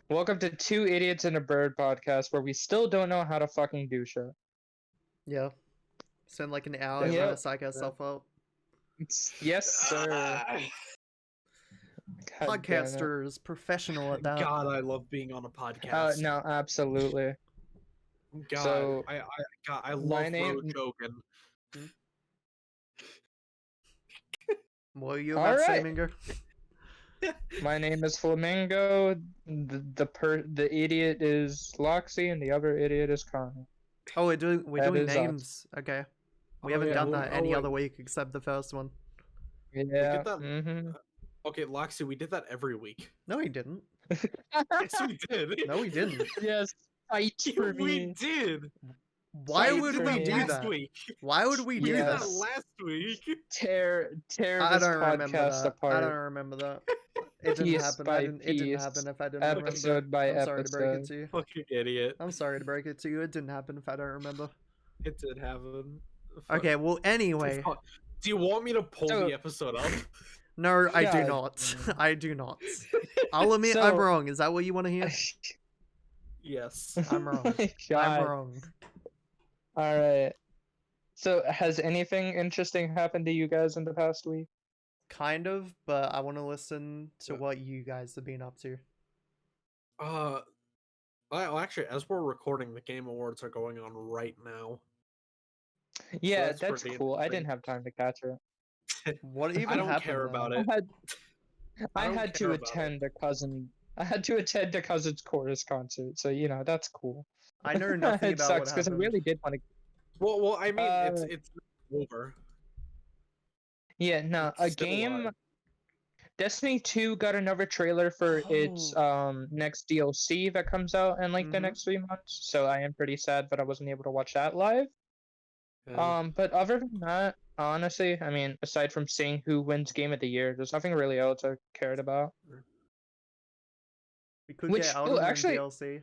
Welcome to Two Idiots and a Bird podcast, where we still don't know how to fucking do shit. Yeah. Spend like an hour Yep. trying to psych ourselves out. Yes, sir. God damn it. Podcasters, professional at that. God, I love being on a podcast. No, absolutely. God, So, I love my name- Jogan. What are you about to say, Alright. Mingo? My name is Flamingo. The idiot is Loxy, and the other idiot is Connor. Oh, we're doing That is us. names. Okay. We haven't yeah, done well, that oh, any wait. other week except the first one. Yeah. that- Mm-hmm. Okay, Loxy, we did that every week. No, we didn't. Yes, we did. No, we didn't. Yes, fight for we me. did. Why Fight would for we me. do last that? week? Why would we We do did that? that last week. Tear I this don't remember podcast that. apart. I don't remember that. It didn't Piece happen. by It didn't piece, happen if I didn't remember. episode by I'm sorry to break it episode. to you. Fucking idiot. I'm sorry to break it to you. It didn't happen if I don't remember. It did happen. Fuck. Okay, well, anyway. Do you want me to pull So- the episode up? No, I do God not. damn it. I do not. I'll admit I'm So- wrong. Is that what you want to hear? Yes. I'm wrong. Oh my God. I'm wrong. All right. So, has anything interesting happened to you guys in the past week? Kind of, but I want to listen to Yeah. what you guys have been up to. Well, actually, as we're recording, the Game Awards are going on right now. Yeah, that's that's pretty cool. I interesting. didn't have time to catch it. What even I don't happened? care about though? it. I don't had care to about it. attend a cousin. I had to attend a cousin's chorus concert, so that's cool. I know nothing It about sucks what because I happened. really did want to. Well, I mean, Uh, it's over. Yeah, no, a It's still game. alive. Destiny 2 got another trailer for its next DLC that comes out in like the Mhm. next 3 months. So I am pretty sad that I wasn't able to watch that live. Yeah. But other than that, honestly, I mean, aside from seeing who wins Game of the Year, there's nothing really else I cared about. We could Which- get oh, Elden Ring actually- DLC.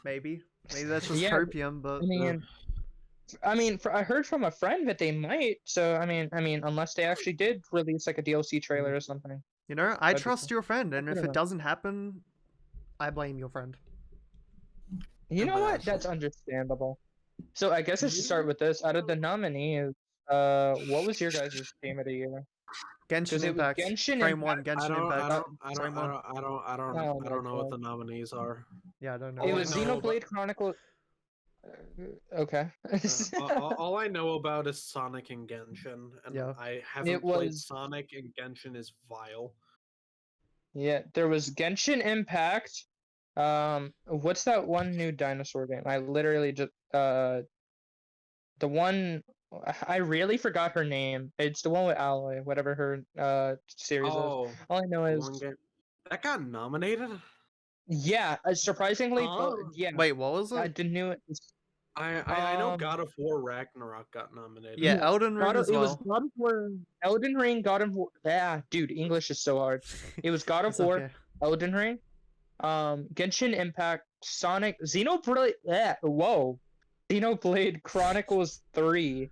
Maybe. Maybe that's just Yeah, copium, but I mean, I heard from a friend that they might. So I mean, unless they actually did release like a DLC trailer or something. you know, I that'd be trust cool. your friend, and if don't it know. doesn't happen, I blame your friend. You know what? Embarrassing. That's understandable. So I guess I should start with this. Out of the nominees, what was your guys' Game of the Year? Genshin it was Impact. Genshin Frame 1, I Genshin don't, Impact. I Oh my don't know what God. the nominees are. Yeah, I don't know. All It I was know Xenoblade Chronicles. Okay. All I know about is Sonic and Genshin, and Yeah. I haven't played was- Sonic, and Genshin is vile. Yeah, there was Genshin Impact. What's that one new dinosaur game? I literally just the one I really forgot her name. It's the one with Alloy, whatever her series is. Oh, All I know the is one game- that got nominated. yeah, surprisingly, Oh. yeah. Wait, what was I it? didn't know it. I know Um, God of War Ragnarok got nominated. Yeah, Elden Ring as it was well. God of War, Elden Ring, God of War. Yeah, dude, English is so hard. It was God of It's War, okay. Elden Ring, Genshin Impact, Sonic, Xenoblade. Yeah, whoa, Xenoblade Chronicles 3,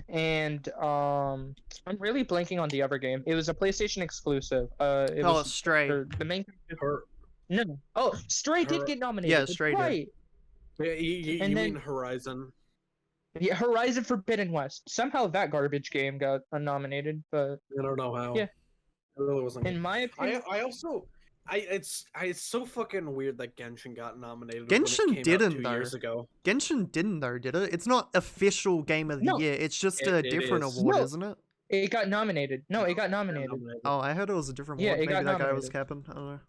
and I'm really blanking on the other game. It was a PlayStation exclusive. It Oh, was Stray. the main. Her, No, oh, Stray did Her- get nominated. Yeah, that's Stray did. right. yeah, you And mean then- Horizon? Yeah, Horizon Forbidden West. Somehow that garbage game got nominated, but I don't know how. Yeah. It really wasn't. in my opinion, I also it's so fucking weird that Genshin got nominated. Genshin when it came didn't, out 2 though. years ago. Genshin didn't though, did it? It's not official game of the No. year. It's just It- a it different is. award, No. isn't it? it got nominated. No, it got Got nominated. nominated. Oh, I heard it was a different Yeah, one. it Maybe got that guy was nominated. capping. I don't know.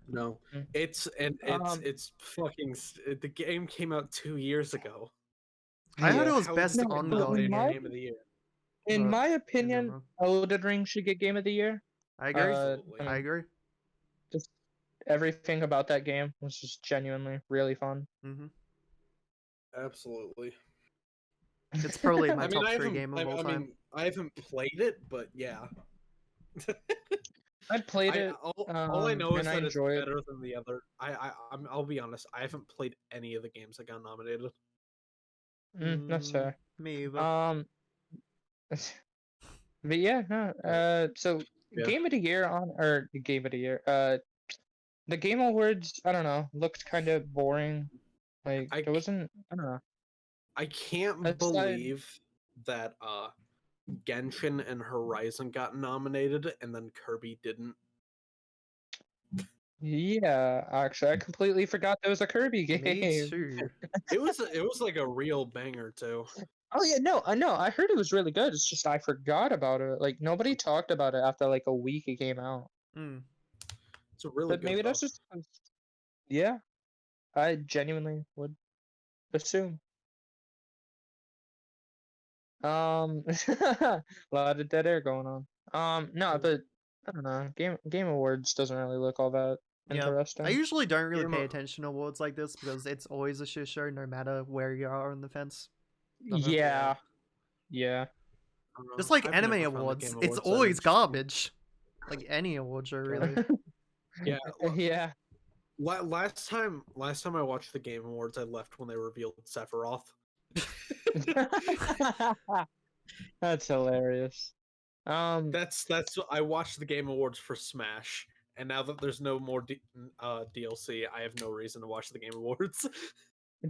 No, Mm. it's Um, fucking. The game came out 2 years ago. I heard Yeah. it was How best is it No, not ongoing. my- game of the year? In But- my I opinion, don't know. Elden Ring should get Game of the Year. I agree. Absolutely. I agree. Just everything about that game was just genuinely really fun. Hmm Absolutely. It's probably my I mean, top I 3 haven't. game of I, all I time. mean, I haven't played it, but yeah. I played it. All I know is and I that it's enjoy it. better than the other. I'll be honest. I haven't played any of the games that got nominated. That's Mm, fair. Me either. But yeah, no. So Yeah. Game of the Year the Game Awards, I don't know, looked kind of boring. Like I there wasn't, I don't know. I can't Aside, believe that Genshin and Horizon got nominated and then Kirby didn't. yeah, actually, I completely forgot there was a Kirby Me game. too. It was like a real banger too. Oh yeah, no, I know. I heard it was really good. It's just I forgot about it. Like nobody talked about it after like a week it came out. Mm. It's really But good maybe though. that's just yeah. I genuinely would assume. A lot of dead air going on. No, but I don't know. Game Awards doesn't really look all that Yeah. I interesting. usually don't really Game pay o- attention to awards like this because it's always a shit show no matter where you are on the fence. Of it. Yeah, yeah. I don't know. Just like I've anime never found the awards, Game it's Awards that always interesting. garbage. Like any award show, really. Yeah. Yeah. Last time I watched the Game Awards, I left when they revealed Sephiroth. That's hilarious. That's I watched the Game Awards for Smash, and now that there's no more DLC, I have no reason to watch the Game Awards.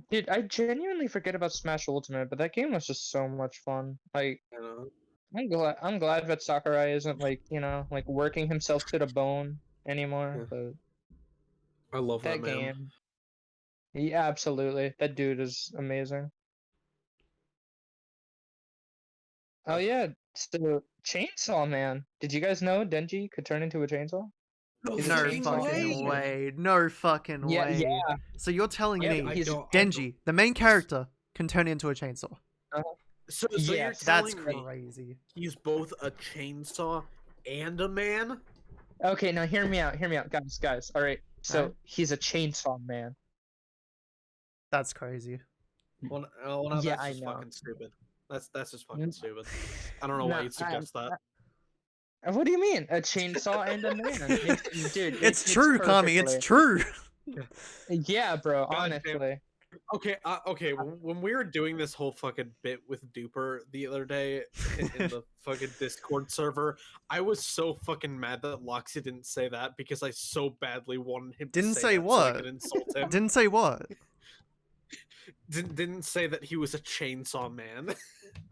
Dude, I genuinely forget about Smash Ultimate, but that game was just so much fun. Like, You know? I'm glad that Sakurai isn't like, like working himself to the bone anymore, Yeah. but I love that that man. game, yeah, absolutely. That dude is amazing. Oh yeah, so Chainsaw Man. Did you guys know Denji could turn into a chainsaw? He's a No chainsaw fucking man. way. No fucking Yeah, way. yeah, So you're telling yeah. me I He's don't. Denji, the main character, can turn into a chainsaw? So you're yes. That's telling me crazy. he's both a chainsaw and a man? Okay, now hear me out. Hear me out, guys. All right. So Alright. he's a chainsaw man. That's crazy. Well, no, Yeah, that's I just know. fucking stupid. That's just fucking N- stupid. I don't know why No, you'd suggest that. what do you mean? A chainsaw and a man? Dude, it It's fits true, Kami. It's perfectly. true. Yeah, bro. God damn. Honestly. Okay. When we were doing this whole fucking bit with Duper the other day in the fucking Discord server, I was so fucking mad that Loxy didn't say that because I so badly wanted him Didn't to say that so I what? could insult him. Didn't say what? Didn't say that he was a chainsaw man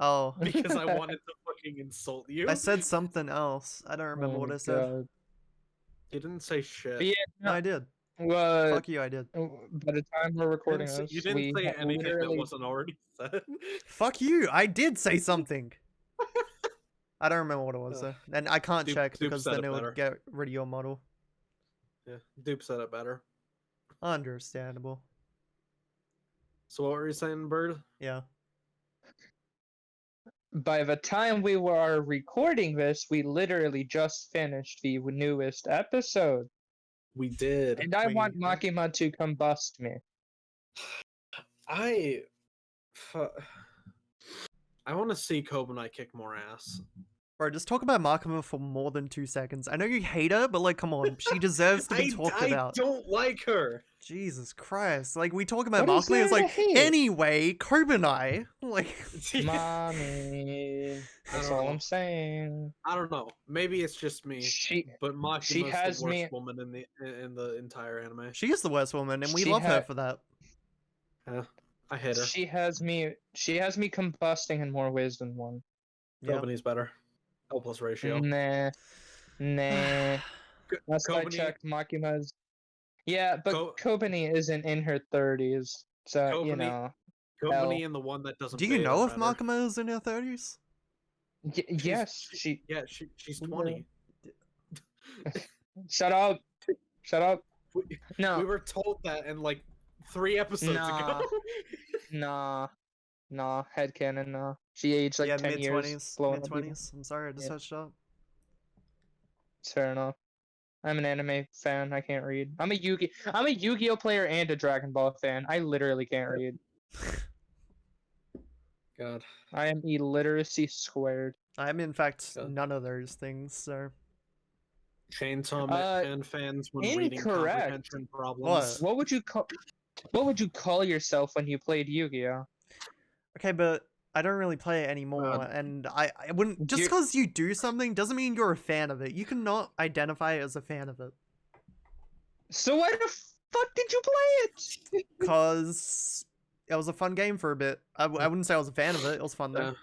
Oh. because I wanted to fucking insult you. I said something else. I don't remember Oh what my I said. God. You didn't say shit. But yeah, No, I did. What? Fuck you, I did. By the time we're recording this, You didn't we say anything that literally. wasn't already said. Fuck you, I did say something. I don't remember what it was though. And I can't check Dupe because said then it it would better. get rid of your model. Yeah, Dupe said it better. Understandable. So what were you saying, Bird? Yeah. By the time we were recording this, we literally just finished the newest episode, We did. and I want We- Makima to combust me. I want to see Kobanai kick more ass. Bro, just talk about Markman for more than 2 seconds. I know you hate her, but like, come on, she deserves to be talked about. I don't like her. Jesus Christ! Like, we talk about What is Markman, it's there to like, hate? anyway, Kobanai. Like, Mommy, that's don't all know. I'm saying. I don't know. Maybe it's just me. But Makima's has the worst me- woman in the entire anime. she is the worst woman, and we She love her ha- for that. Yeah, I hate her. She has me combusting in more ways than one. Yeah. Kobanai's better. L plus ratio. Nah. Last I Kobani- checked, Makima's. Yeah, but Kobani isn't in her 30s, so you Kobani- know. Kobani and the one that doesn't. Do you bathe know are if better. Makima is in her 30s? Yes, she. Yeah, she's 20. Shut up! Shut up! We No, were told that in like 3 episodes Nah. ago. nah, headcanon, nah. She aged like yeah, 10 years. mid-20s. blowing up people. Mid-20s. I'm sorry, I just Yeah. searched up. It's fair enough. I'm an anime fan. I can't read. I'm a Yu-Gi-Oh player and a Dragon Ball fan. I literally can't read. God. I am illiteracy squared. I'm in fact God. none of those things, so. Chainsaw Man fans when reading incorrect. comprehension problems. What? What would you call yourself when you played Yu-Gi-Oh? Okay, but I don't really play it anymore, and I wouldn't. Just You're- because you do something doesn't mean you're a fan of it. You cannot identify as a fan of it. So why the fuck did you play it? Cause it was a fun game for a bit. I wouldn't say I was a fan of it. It was fun though. Yeah.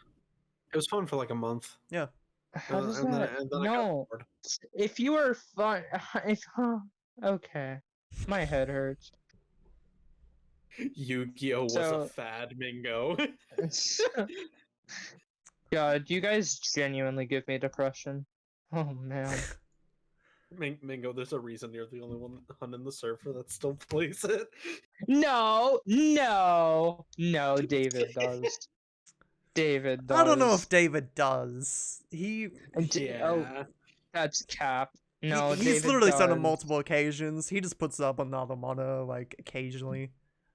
It was fun for like a month. Yeah. How does and then, that? and then I got No. bored. If you are fun, if okay, my head hurts. Yu-Gi-Oh was So- a fad, Mingo. God, you guys genuinely give me depression. Oh man. Mingo, there's a reason you're the only one in the server that still plays it. No, David does. David does. I don't know if David does. He Oh, that's cap. No, he's David literally said on does. multiple occasions. He just puts up another mono like occasionally.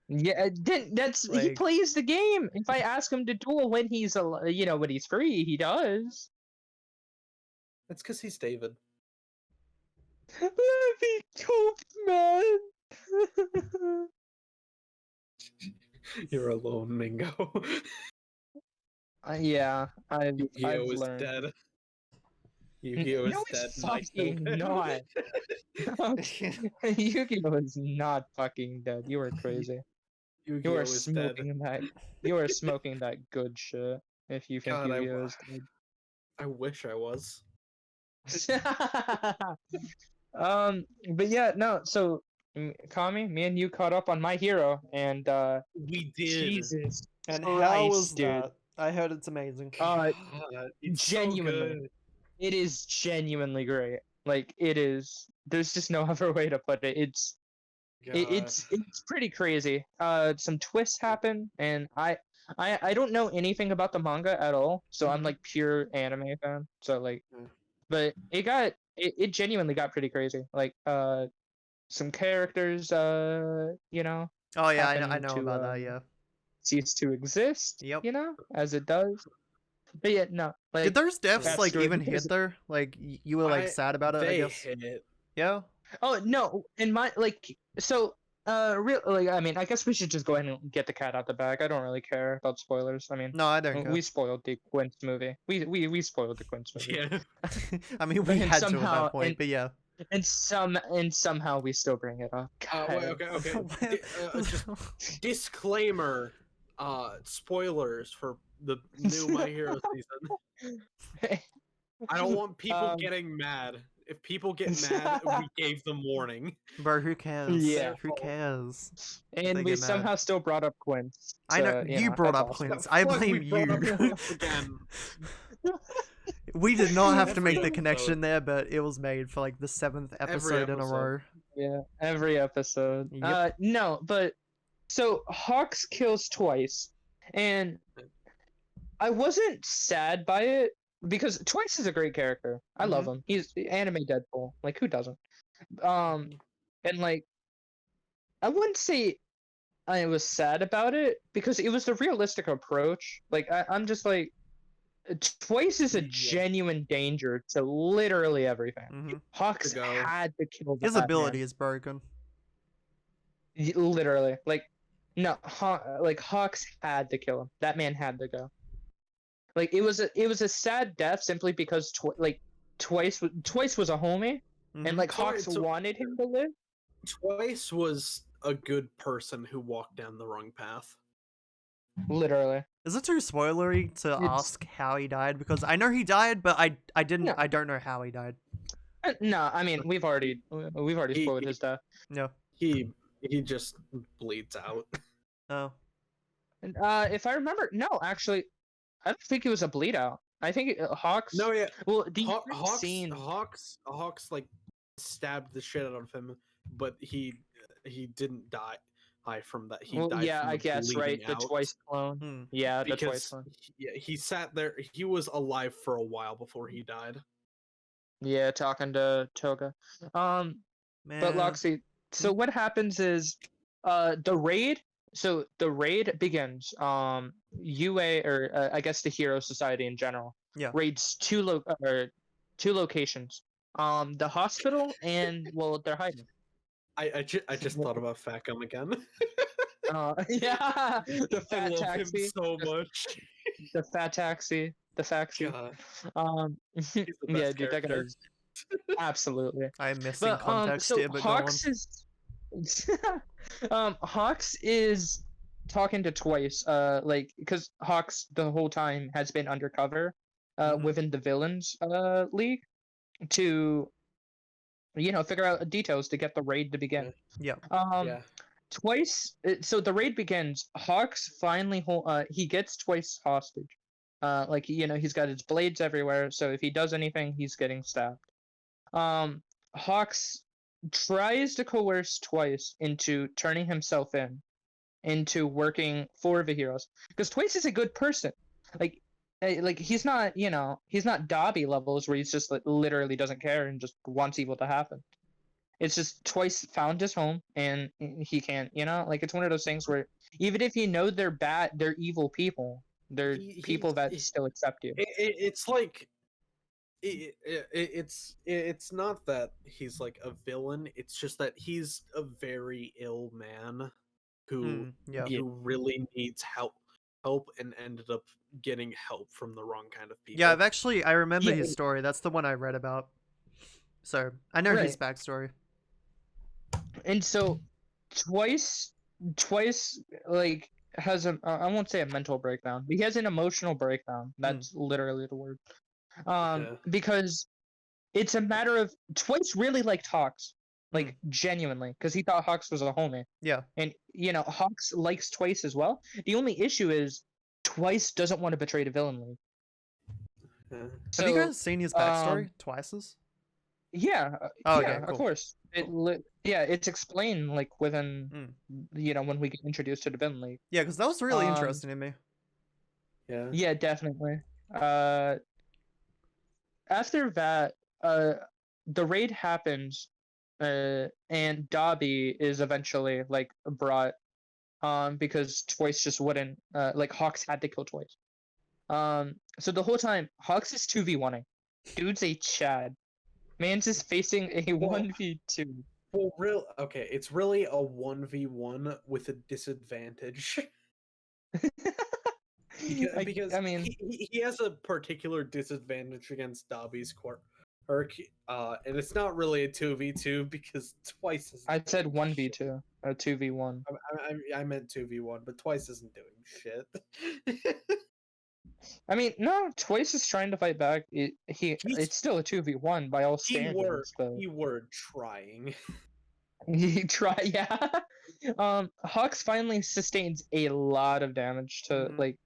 Yeah, that's he Like- plays the game. If I ask him to duel when he's when he's free, he does. It's because he's David. Let me cope, man. You're alone, Mingo. Yeah, I've Yu-Gi-Oh is learned. dead. Yu-Gi-Oh is No, dead. it's fucking not. Yu-Gi-Oh is not fucking dead. You are crazy. You Yu-Gi-Oh are is dead. smoking that. You are smoking that good shit. If you think God, Yu-Gi-Oh is I wish I was. dead. But yeah, no. So, Kami, me and you caught up on My Hero, and We did. Jesus And Christ, how was dude. that? I heard it's amazing. God, it's genuinely. so good. It is genuinely great. Like it is. There's just no other way to put it. It's pretty crazy. Some twists happen, and I don't know anything about the manga at all, so I'm Mhm. like pure anime fan. So like, Mm. but it genuinely got pretty crazy. Like some characters you know Oh yeah, I happen know to, about that. Yeah. cease to exist. Yep. You know, as it does. But yeah, no. Like Did those deaths that's like true, even because- hit there? Like you were like sad about it? I They guess. hit it. Yeah. Oh no, in my like so real like I mean I guess we should just go ahead and get the cat out the bag. I don't really care about spoilers. I mean No, I don't care. we spoiled the Quince movie. We spoiled the Quince movie. Yeah. I mean, we And had to at somehow- that point, and- but yeah. And somehow we still bring it up. Wait, God. okay. Just disclaimer. Spoilers for the new My Hero season. I don't want people getting mad. If people get mad, we gave them warning. Bro, who cares? Yeah. Who cares? And they we get mad. somehow still brought up Quince. I know so, you brought that's up awesome. Quince. I Fuck, we blame brought up you. Quince again. We did not have to Every make the episode. connection there, but it was made for like the 7th episode in a episode. row. Yeah, every episode. Yep. No, but so Hawks kills twice, and I wasn't sad by it because Twice is a great character. I love him. He's anime Deadpool. Like who doesn't? And like I wouldn't say I was sad about it because it was the realistic approach. Like I'm just like Twice is a Yeah. genuine danger to literally everything. hmm Hawks go. had to kill His that man. ability is broken. Literally, like, no, like Hawks had to kill him. That man had to go. Like it was a sad death simply because Twice was a homie, Mhm. and like So- Hawks so- wanted him to live. Twice was a good person who walked down the wrong path. Literally, Is it too spoilery to It's- ask how he died? Because I know he died, but I didn't. No. I don't know how he died. no, I mean we've already He- spoiled his death. No. He just bleeds out. No. And, if I remember, no, actually, I don't think it was a bleed out. I think Hawks. No, yeah. Well, the Hawks, scene. Hawks like stabbed the shit out of him, but he didn't die from that. He Well, died yeah, from I the guess right. bleeding The out Twice clone. Hmm. Yeah, the Twice because clone. he sat there. He was alive for a while before he died. Yeah, talking to Toga. Man. But Loxy, so what happens is the raid begins. UA or I guess the Hero Society in general Yeah. raids two locations. The hospital and well they're hiding. I just thought about Facum again. Yeah, the I fat love taxi. him so much. The fat taxi. The faxi. God, Um he's the yeah, best dude, that guy character. is Absolutely. I am missing But context so here, but go on. Hawks is Hawks is talking to Twice, like because Hawks the whole time has been undercover, Mhm. within the villains league to figure out details to get the raid to begin. Yeah. Um, Yeah. Twice. So the raid begins. Hawks finally he gets Twice hostage. Like he's got his blades everywhere, so if he does anything, he's getting stabbed. Hawks tries to coerce Twice into turning himself into working for the heroes because Twice is a good person. Like, like he's not Dobby levels where he's just like literally doesn't care and just wants evil to happen. It's just Twice found his home and he can't, like it's one of those things where even if you know they're bad, they're evil people. They're people that still accept you. It's like it's not that he's like a villain. It's just that he's a very ill man who Yeah. Yeah. who really needs help and ended up getting help from the wrong kind of people. Yeah, I remember Yeah, his story. That's the one I read about. So I know his right. backstory. And so Twice like has I won't say a mental breakdown, but he has an emotional breakdown. That's literally the word. Yeah. Because it's a matter of Twice really liked Hawks, like Mm. genuinely, because he thought Hawks was a homie. Yeah. And Hawks likes Twice as well. The only issue is Twice doesn't want to betray the villain league. Yeah. Have you So guys seen his backstory? Twice's? yeah, Oh, yeah, okay, of cool. course. Yeah, it's explained like within Mm. when we get introduced to the villain league. Yeah, because that was really Um, interesting to me. Yeah. Yeah, definitely. After that, the raid happens, and Dobby is eventually like brought, because Twice just wouldn't, like Hawks had to kill Twice. So the whole time Hawks is 2v1ing. Dude's a Chad. Man's is facing a Well, 1v2. well, okay. It's really a 1v1 with a disadvantage. Because I mean, he has a particular disadvantage against Dobby's quirk, and it's not really a 2v2 because Twice isn't I said doing shit. 1v2 or 2v1. I meant 2v1, but Twice isn't doing shit. I mean, no, Twice is trying to fight back. It's still a 2v1 by all standards, but keyword trying. he try, yeah. Hawks finally sustains a lot of damage to Mhm. like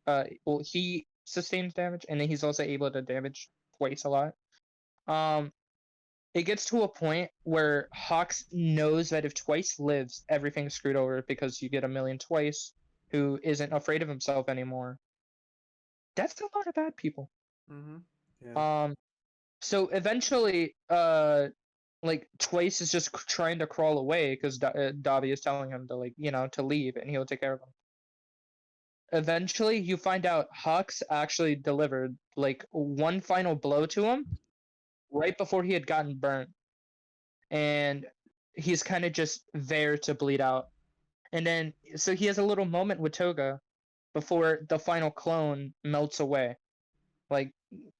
well he sustains damage and then he's also able to damage Twice a lot. It gets to a point where Hawks knows that if Twice lives, everything's screwed over because you get a million Twice who isn't afraid of himself anymore. That's a lot of bad people. Mhm. Yeah. So eventually, like Twice is just trying to crawl away because Dobby is telling him to to leave and he'll take care of him. Eventually, you find out Hawks actually delivered like one final blow to him right before he had gotten burnt, and he's kind of just there to bleed out. And then, so he has a little moment with Toga before the final clone melts away, like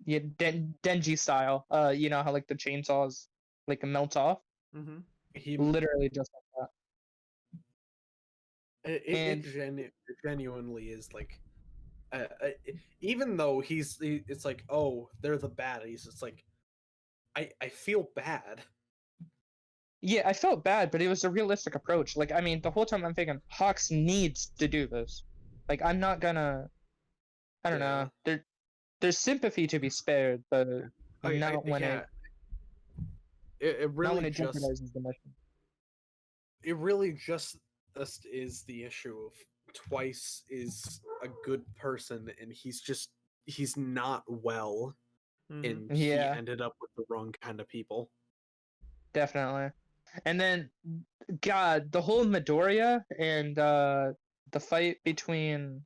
Denji style. You know how like the chainsaws like melt off, Mhm. He literally just like that. it And genuinely is like, even though it's like, oh, they're the baddies. It's like I feel bad. yeah, I felt bad, but it was a realistic approach. Like, I mean, the whole time I'm thinking Hawks needs to do this. Like, I'm not gonna. I don't know. There's sympathy to be spared, but not when Yeah. it It not when really it just jeopardizes the mission. it really just is the issue of Twice is a good person and he's not well, Mhm. and he Yeah, ended up with the wrong kind of people. definitely. And then, God, the whole Midoriya and the fight between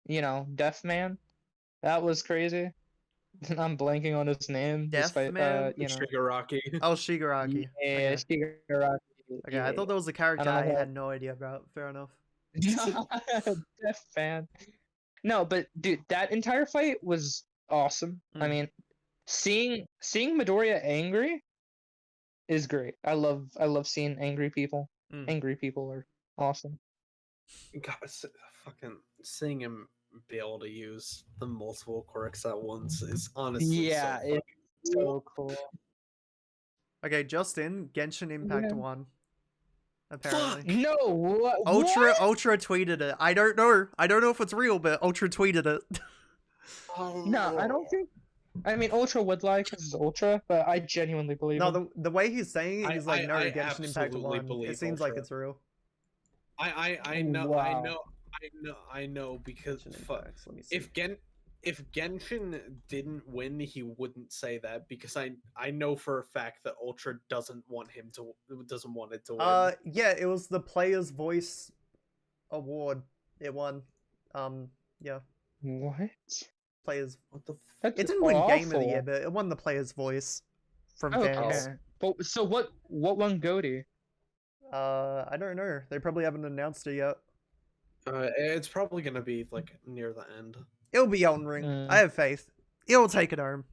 Deathman, that was crazy. I'm blanking on his name, despite Deathman? Shigaraki. Oh, Shigaraki. yeah, Okay. Shigaraki. Okay, I Yeah, thought that was a I character don't I know had no idea about. Fair enough. how. Death fan. No, but dude, that entire fight was awesome. I Mm. mean, seeing Midoriya angry is great. I love seeing angry people. Mm. Angry people are awesome. God, fucking seeing him be able to use the multiple quirks at once is honestly Yeah, so it's fucking so cool. Okay, Justin, Genshin Impact Yeah. 1. Apparently. No, what? Ultra tweeted it. I don't know. I don't know if it's real, but Ultra tweeted it. No, I don't think. I mean, Ultra would lie because it's Ultra, but I genuinely believe No, him. the way he's saying it, he's like, no, I Genshin Impact absolutely 1. It believe seems like Ultra. it's real. I know Wow. I know because Genshin Impacts, let me see. if Genshin didn't win, he wouldn't say that because I know for a fact that Ultra doesn't want it to win. Yeah, it was the Player's Voice award. It won. Yeah, What? Player's. What the That's It didn't win Game of the awful. Year, but it won the Player's Voice from fans. Okay. But so what won Goaty? I don't know. They probably haven't announced it yet. It's probably gonna be like near the end. It'll be Elden Ring. Mm. I have faith. It'll take it home.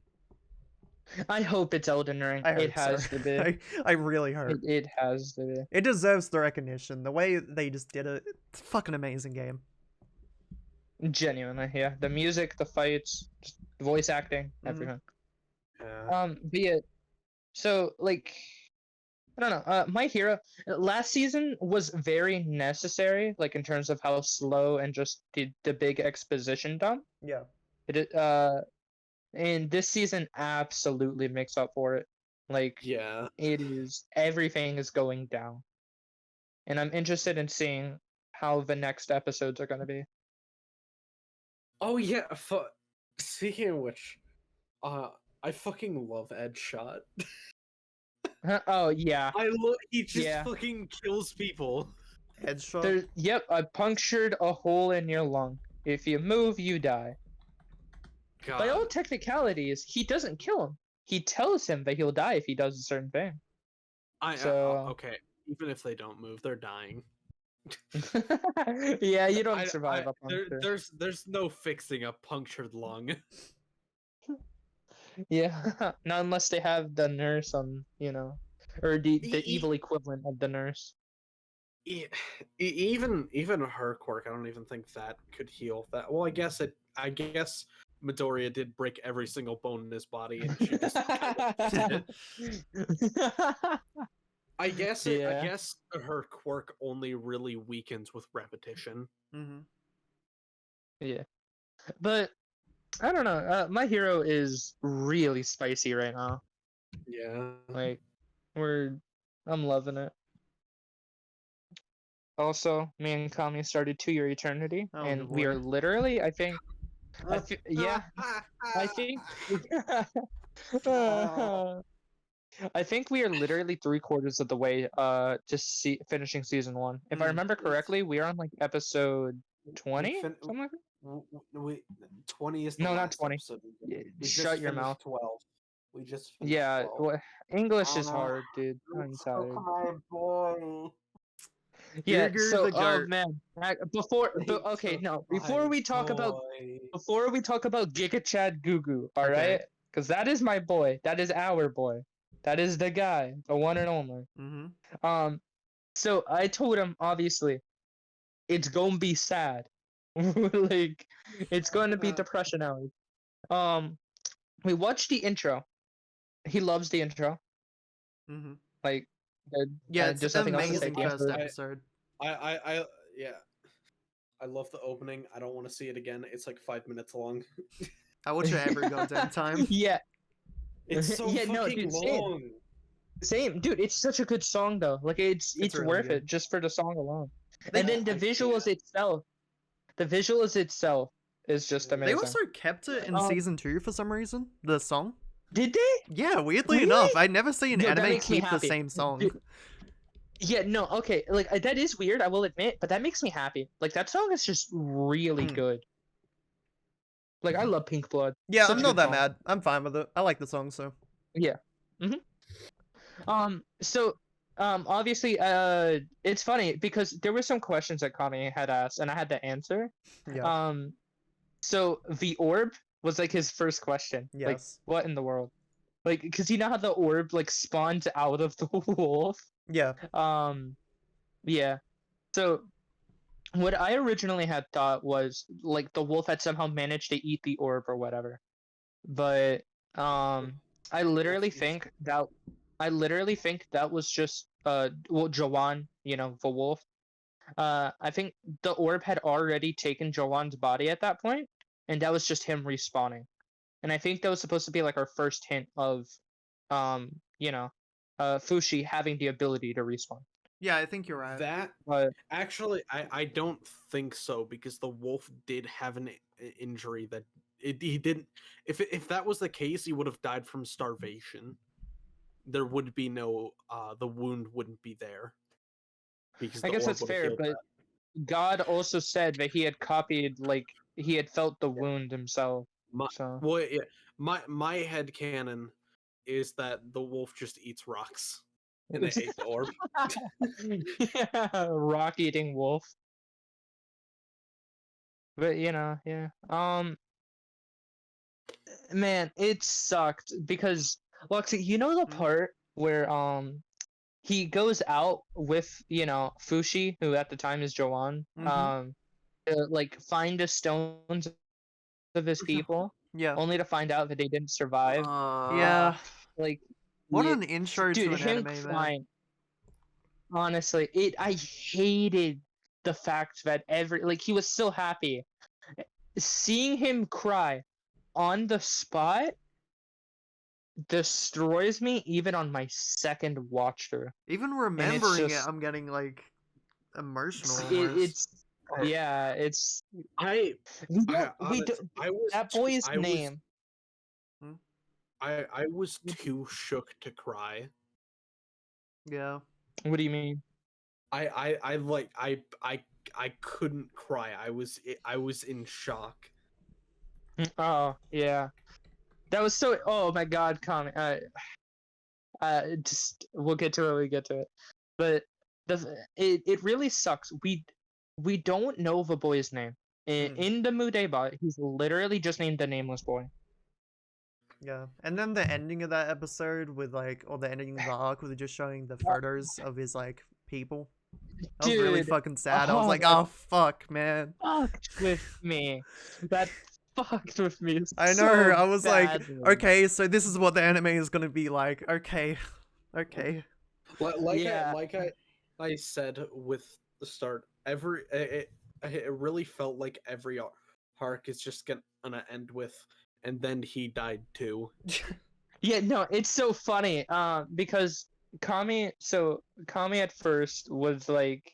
I hope it's Elden Ring. I hope It has so. to be. I really hope. It has to be. It deserves the recognition. The way they just did it, it's a fucking amazing game. Genuinely, yeah. The music, the fights, just voice acting, Mhm. everything. Yeah. Be it. So like, I don't know. My Hero last season was very necessary, like in terms of how slow and just the big exposition dump. Yeah. And this season absolutely makes up for it. Like, Yeah. it is everything is going down, and I'm interested in seeing how the next episodes are going to be. Oh yeah. Speaking of which, I fucking love Ed Shot. Oh yeah, He just Yeah. fucking kills people. Headshot. Yep, I punctured a hole in your lung. If you move, you die. God. By all technicalities, he doesn't kill him. He tells him that he'll die if he does a certain thing. so- okay. Even if they don't move, they're dying. Yeah, you don't survive a puncture. There's no fixing a punctured lung. Yeah, not unless they have the nurse on, or the evil equivalent of the nurse. Even her quirk, I don't even think that could heal that. Well, I guess Midoriya did break every single bone in his body, and she just I guess her quirk only really weakens with repetition. Mm-hmm. Yeah, but I don't know. My Hero is really spicy right now. Yeah. Like, I'm loving it. Also, me and Kami started 2-Year Eternity, Oh, and good we are lord. literally, I think, yeah, I think, I think we are literally 3/4 of the way, to finishing season 1. If I Mm. remember correctly, we are on like episode 20, fin- something like that. 20 is the No, not last 20. episode. Yeah, We shut just your finished mouth. 12. We just finished Yeah, 12. English is hard, dude. I'm Let's tired. go, my boy. Yeah. Gurgur So, the goat. man, okay, no. Before we talk about Giga Chad Gugu, all Okay. right? Because that is my boy. That is our boy. That is the guy, the one and only. Mm-hmm. So I told him, obviously, it's gonna be sad. Like, it's going to be depression hours. We watched the intro. He loves the intro. Mm-hmm. Like, Yeah, it's just an nothing else to say. amazing The first answer- episode. Yeah. I love the opening. I don't want to see it again. It's like 5 minutes long. I watch it every goddamn time. Yeah. It's so Yeah, no, fucking dude, same. long. Same, dude. It's such a good song, though. Like, it's really worth good. it just for the song alone. They- And then the visuals itself, is just They amazing. They also kept it in Um, season 2 for some reason. The song. Did they? Yeah, weirdly Really? enough, I never see an Yo, that anime makes me keep the happy. same song. Dude, Yeah, no, okay. Like, that is weird, I will admit, but that makes me happy. Like, that song is just really Hmm. good. Like, I love Pink Blood. Yeah, Such I'm a not good that song. mad. I'm fine with it. I like the song, so. So, obviously, it's funny because there were some questions that Kami had asked, and I had to answer. Yeah. So the orb was like his first question. Like, Yes. what in the world? like, because you know how the orb like spawns out of the wolf. Yeah. Yeah. So what I originally had thought was like the wolf had somehow managed to eat the orb or whatever. But I literally think that was just well, Jawan, the wolf. I think the orb had already taken Jawan's body at that point, and that was just him respawning. And I think that was supposed to be like our first hint of um, you know, Fushi having the ability to respawn. Yeah, I think you're right. That But actually, I don't think so because the wolf did have an injury that he didn't. If that was the case, he would have died from starvation. There would be no the wound wouldn't be there because I the guess orb that's would have fair, healed but God also said that he had copied, like, he had felt the wound himself. My, So well, yeah, my head canon is that the wolf just eats rocks and it ate the orb. yeah, rock eating wolf. But yeah. Man, it sucked because Luxy, you know the Hmm? part where he goes out with, Fushi, who at the time is Joan, Mm-hmm. to like find the stones of his people, Yeah. only to find out that they didn't survive. Yeah. Like, What yeah, an intro dude, to an him anime, man. crying. Honestly, I hated the fact that he was so happy. Seeing him cry on the spot destroys me even on my second watch through. Even And it's remembering it, just I'm getting like emotional it's almost. yeah, it's I I we do, honestly I was that too, boy's name. Hmm? I was too shook to cry. Yeah. What do you mean? I like I couldn't cry. I was in shock. Oh yeah, that was so. Oh my God, comment. Just we'll get to it. We get to it. But it really sucks. We don't know the boy's name. Hmm. In the Mudeba, he's literally just named the nameless boy. Yeah. And then the ending of that episode with like, or the ending of the arc with just showing the photos of his like people. That was really Dude, fucking sad. I was oh, like, that oh fuck, man. fucked with me. That fucked with me I know. so I was like, badly. okay, so this is what the anime is gonna be like. Okay. Okay. Yeah. Like I said with the start, it really felt like every arc is just gonna end with, and then he died too. Yeah, no, it's so funny. Because Kami at first was like,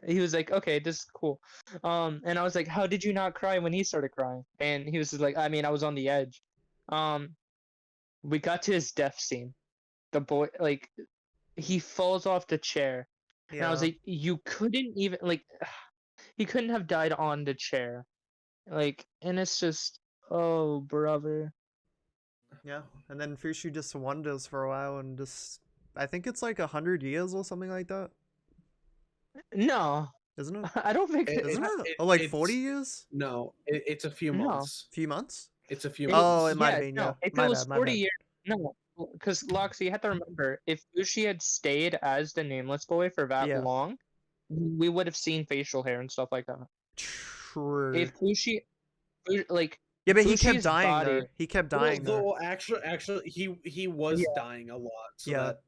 he was like, okay, this is cool. And I was like, how did you not cry when he started crying? And he was just like, I mean, I was on the edge. Um, we got to his death scene. The boy, like, he falls off the chair, and I was Yeah. like, you couldn't even like, he couldn't have died on the chair, like, and it's just, oh, brother. Yeah. And then Fushu just wanders for a while and just, I think it's like 100 years or something like that, No, isn't it? I don't think Isn't It, it? it Or like it's 40 years? no, it's a few no. months. Few months? It's a few Oh, it months. might have Yeah, been, yeah. no. If it My was bad, my 40 bad. years, no. Because Lux, you have to remember, if Ushi had stayed as the nameless boy for that Yeah. long, we would have seen facial hair and stuff like that. True. If like, Yeah, but he kept Ushi's dying body, though. He kept Well, dying though. though actually he was yeah, dying a lot, so Yeah. that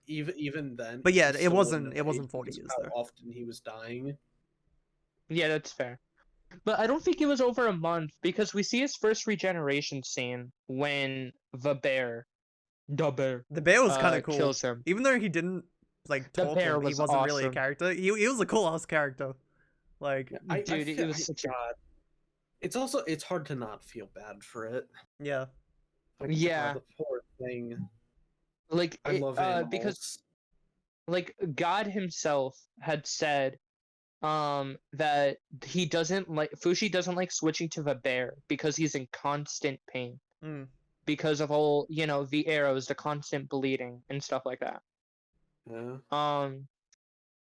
even then, But yeah, he it still wouldn't wasn't have it wasn't aged 40 because years of though. how often he was dying. yeah, that's fair. But I don't think it was over a month because we see his first regeneration scene when the bear, The bear was kind of cool. kills him. Even though he didn't like The talk bear or he was wasn't really a awesome. character. He was a cool ass character. Like, Dude, it was such a God. It's hard to not feel bad for it. yeah. Like, yeah, God, the poor thing. like I love animals. because like God himself had said that Fushi doesn't like switching to the bear because he's in constant pain Mm. because of all the arrows, the constant bleeding and stuff like that. Yeah.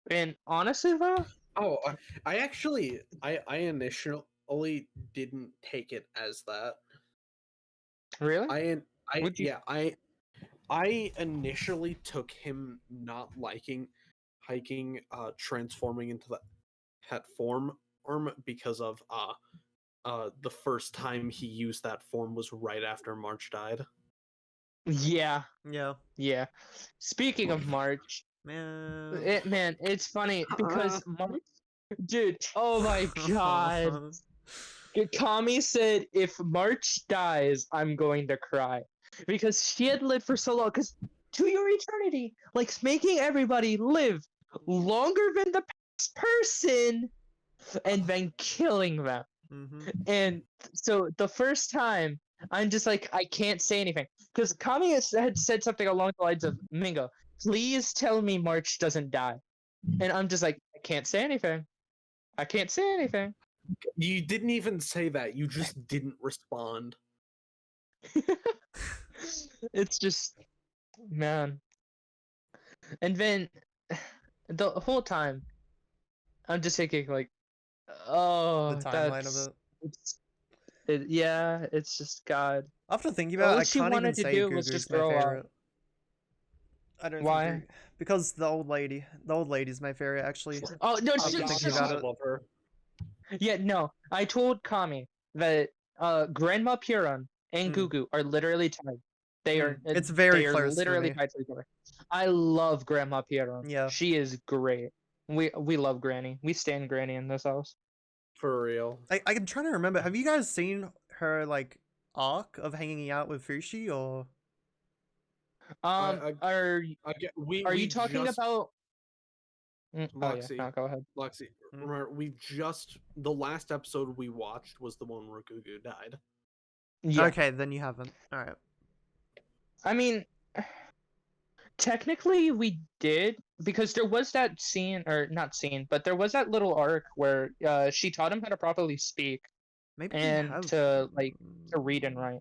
And honestly though, Oh, I actually I initially didn't take it as that. really, I would you? yeah I initially took him not liking hiking transforming into that form because of the first time he used that form was right after March died. Yeah, Yeah. yeah. Speaking of March, Man. man, it's funny because March, dude. Oh my god. Kami said, "If March dies, I'm going to cry," because she had lived for so long. Because to your eternity, like making everybody live longer than the past person, and then killing them. Mm-hmm. And so the first time, I'm just like, I can't say anything because Kami had said something along the lines of, "Mingo, please tell me March doesn't die," and I'm just like, I can't say anything. I can't say anything. You didn't even say that. You just didn't respond. It's just, man. And then the whole time, I'm just thinking like, The oh, timeline of it. yeah, it's just God. After thinking about All it, I she can't even wanted to say do was Gugu's just my grow up. favorite. I don't think Why? because the old lady's my favorite actually. Oh no, After shit, thinking shit, about shit. it. love her. Yeah, no. I told Kami that Grandma Piran and Mm. Gugu are literally tied. They are. It's very They are close for literally me. tied to each other. I love Grandma Piran. Yeah. She is great. We love Granny. We stand Granny in this house. For real. I'm trying to remember. Have you guys seen her like arc of hanging out with Fushi or? Are We are you talking just about? Oh yeah, Loxy. no, go ahead. Loxy. Mm. Remember, the last episode we watched was the one where Gugu died. Yeah. Okay, then you haven't. All right. I mean, technically we did because there was that scene, or not scene, but there was that little arc where she taught him how to properly speak Maybe you and have. to read and write.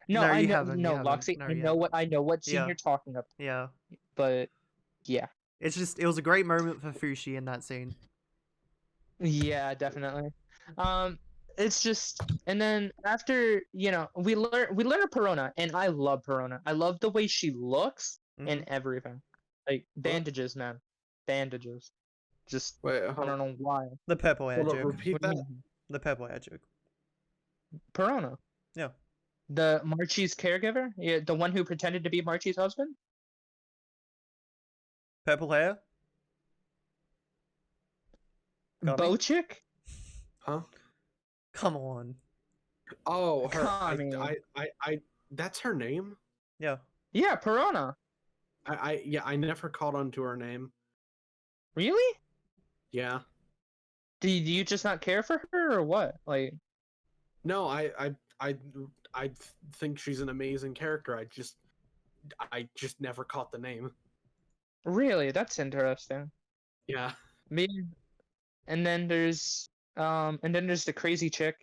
No, No, I you know, haven't. You no, haven't. Loxy, No, I you know haven't. I know what scene Yeah. you're talking about, Yeah. but yeah, It's just it was a great moment for Fushi in that scene. yeah, definitely. It's just, and then after we learn a Perona, and I love Perona. I love the way she looks and Mhm. everything. Like bandages, man, bandages. Just Wait, I don't know why. The purple hair hold on, joke. repeat What do you that. mean? The purple hair joke. Perona, Yeah. the Marchie's caregiver, yeah, the one who pretended to be Marchie's husband. Purple hair. Got me? Bochick? Huh? Come on. Oh, her. Kami. I. That's her name. Yeah. Yeah, Perona. I never caught on to her name. Really? Yeah. Do you just not care for her or what? Like, No, I think she's an amazing character. I just never caught the name. really? That's interesting. Yeah. Me. And then there's the crazy chick,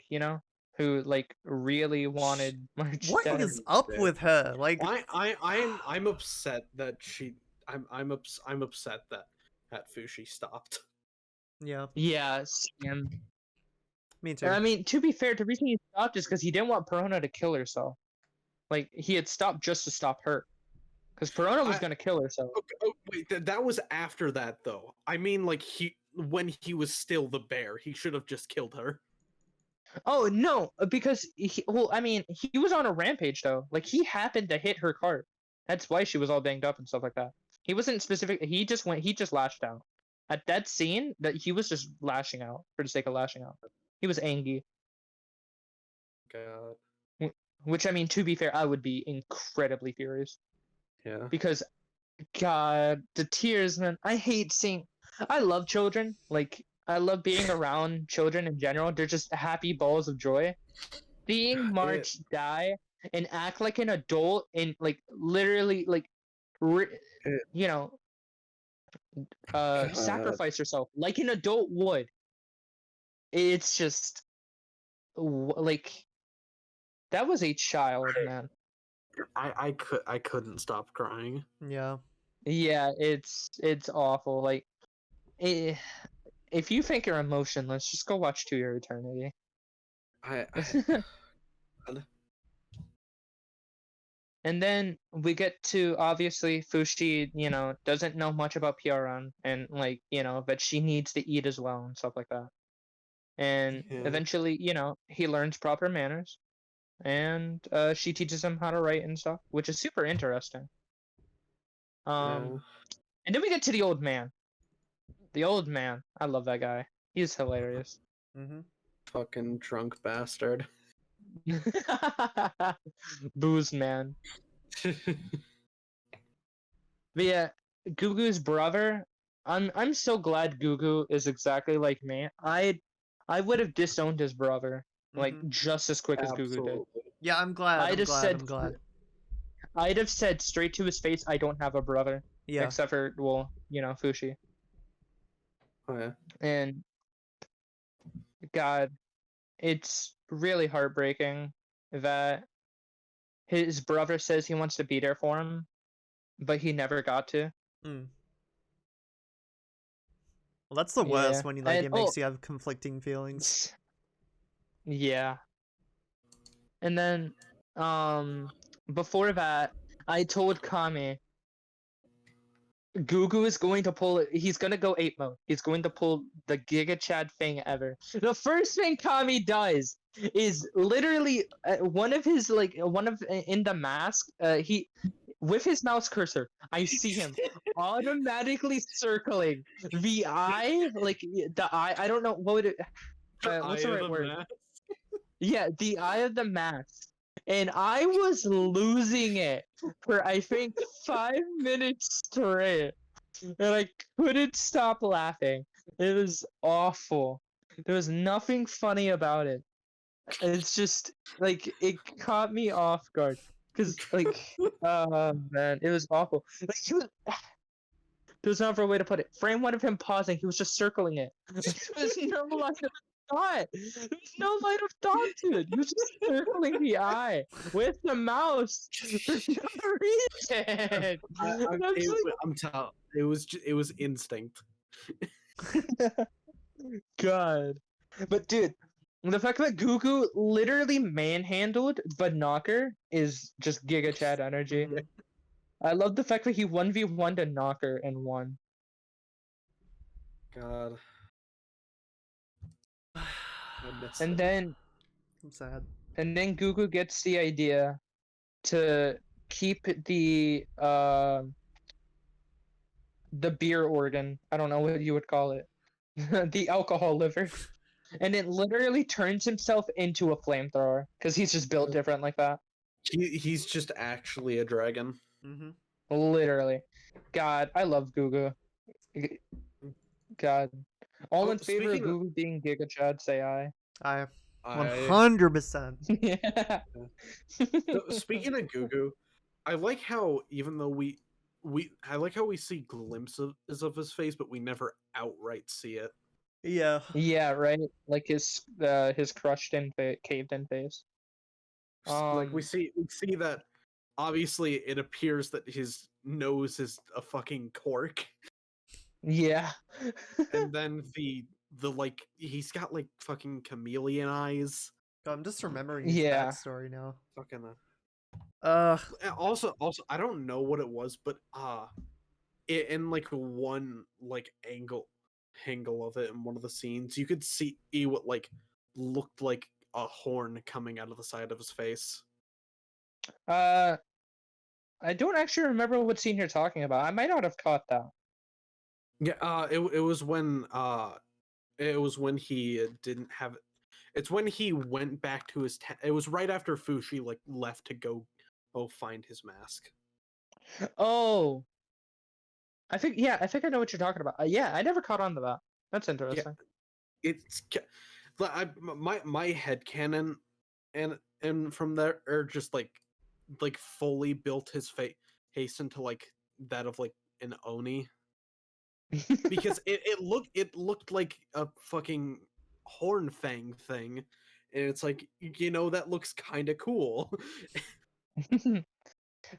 who like really wanted March What dead. is up with her? Like, I'm upset that I'm upset that Fushi stopped. yeah, Yeah, Sam. me too. I mean, to be fair, the reason he stopped is because he didn't want Perona to kill herself. Like, he had stopped just to stop her. Because Perona was gonna kill herself. Okay, oh, wait, that was after that though. I mean, like when he was still the bear, he should have just killed her. Oh no, because I mean, he was on a rampage though. Like he happened to hit her cart. That's why she was all banged up and stuff like that. He wasn't specific. He just went. He just lashed out. At that scene, that he was just lashing out for the sake of lashing out. He was angry. God. Which I mean, to be fair, I would be incredibly furious Yeah. because, God, the tears, man. I hate seeing. I love children. Like I love being around children in general. They're just happy balls of joy. Seeing March die and act like an adult and like literally like you know sacrifice herself like an adult would, it's just like that was a child, man. I couldn't stop crying. Yeah. Yeah, it's awful. Like if you think you're emotionless, just go watch To Your Eternity. I And then we get to obviously Fushi, doesn't know much about PRN and like, that she needs to eat as well and stuff like that. And Yeah. eventually, he learns proper manners and she teaches him how to write and stuff, which is super interesting. And then we get to the old man. The old man. I love that guy. He's hilarious. Mm-hmm. Fucking drunk bastard. Booze man. But yeah, Gugu's brother. I'm so glad Gugu is exactly like me. I would have disowned his brother like Mhm. just as quick as Gugu did. Absolutely. Yeah, I'm glad. I'd I'm have glad. said I'm glad. I'd have said straight to his face, I don't have a brother. Yeah. Except for Fushi. Oh yeah. And God, it's really heartbreaking that his brother says he wants to be there for him, but he never got to. Mm. Well, that's the Yeah. worst when And it makes you have conflicting feelings. yeah. And then before that, I told Kami Gugu is going to pull it. He's gonna go 8 mode. He's going to pull the Giga Chad thing ever. The first thing Kami does is literally one of his in the mask. He with his mouse cursor, I see him automatically circling the eye, like the eye. I don't know what would it. What's the right word? Yeah, the eye of the mask. And I was losing it for I think 5 minutes straight. And I couldn't stop laughing. It was awful. There was nothing funny about it. It's just like it caught me off guard. Cause oh man, it was awful. Like there was no other way to put it. Frame one of him pausing, he was just circling it. There was no line of thought. There was no line of thought to it. He was just circling the eye with the mouse for no reason. I'm telling. It was instinct. God. But dude, the fact that Gugu literally manhandled the knocker is just Giga Chad energy. Mhm. I love the fact that he 1v1'd a knocker and won. God. I miss And him. then I'm sad. Gugu gets the idea to keep the beer organ. I don't know what you would call it. The alcohol liver. And it literally turns himself into a flamethrower because he's just built different like that. He's just actually a dragon. Mm-hmm. Literally. God, I love Gugu. God. All in favor of Gugu being Giga Chad, say aye. I 100%. Yeah. Speaking of Gugu, I like how even though I like how we see glimpses of his face, but we never outright see it. Yeah. Yeah, right. Like his crushed in caved in face. Like we see that obviously it appears that his nose is a fucking cork. Yeah. And then the like he's got like fucking chameleon eyes. God, I'm just remembering his backstory now. Fucking also I don't know what it was, but in like one like angle of it in one of the scenes, you could see what like looked like a horn coming out of the side of his face. I don't actually remember what scene you're talking about. I might not have caught that. Yeah, it was when he didn't have it. It's when he went back to his it was right after Fushi like left to go find his mask. Oh. I think I know what you're talking about. Yeah, I never caught on to that. That's interesting. Yeah, it's my headcanon and from there are just like fully built his face into like that of like an Oni. Because it looked like a fucking horn fang thing, and it's like that looks kind of cool.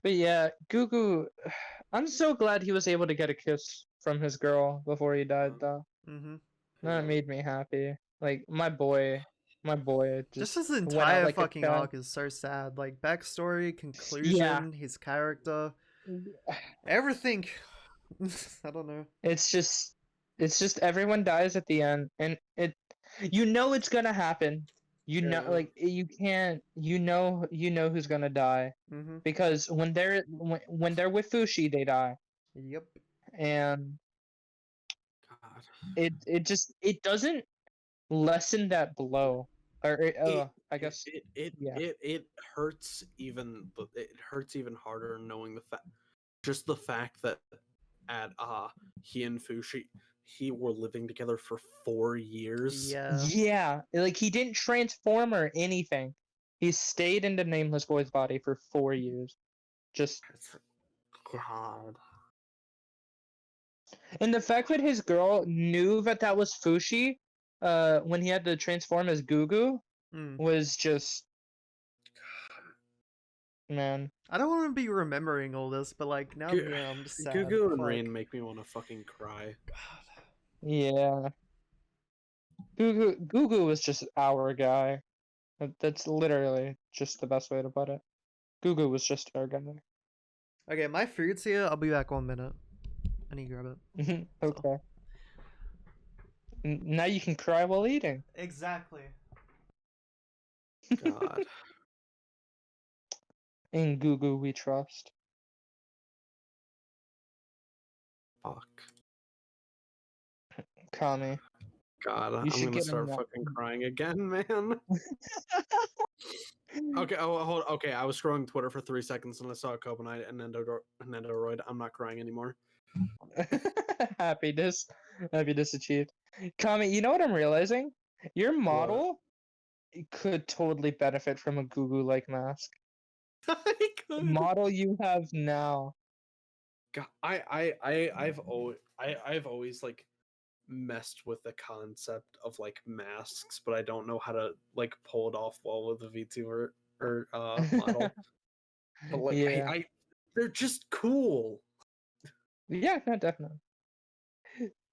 But yeah, Gugu, I'm so glad he was able to get a kiss from his girl before he died, though. Mm-hmm. That made me happy. Like my boy, My boy Just just his went out entire like a fucking cat. arc is so sad. Like backstory, Yeah. conclusion, his character, everything. I don't know. It's just everyone dies at the end, and you know it's gonna happen. You know, Yeah. like you can't. You know who's gonna die Mm-hmm. because when they're with Fushi, they die, Yep. and God. it doesn't lessen that blow, or I It guess it it yeah. it, it hurts even it hurts even harder knowing the fact that at he and Fushi he were living together for 4 years. Yeah. Yeah, like he didn't transform or anything. He stayed in the nameless boy's body for 4 years. Just It's God. and the fact that his girl knew that that was Fushi, when he had to transform as Gugu, Mm. was just man. I don't want to be remembering all this, but like now I'm Gu- here, I'm just sad. Gugu and Fuck. Rain make me want to fucking cry. God. Yeah, Gugu was just our guy. That's literally just the best way to put it. Gugu was just our guy. Okay, my food's here. I'll be back 1 minute. I need to grab it. Okay. Now you can cry while eating. Exactly. God. In Gugu we trust. Fuck. Kami. God, You I'm should gonna get him start that. fucking crying again, man. Okay, hold. Okay, I was scrolling Twitter for 3 seconds and I saw a Copenhagen and Nendoroid. I'm not crying anymore. Happiness. Happiness achieved. Kami, you know what I'm realizing? Your model could totally benefit from a Gugu-like mask. I The could. model you have now. God, I've always like messed with the concept of like masks, but I don't know how to like pull it off well with a VTuber or model. But like Yeah. I they're just cool. Yeah, no, definitely.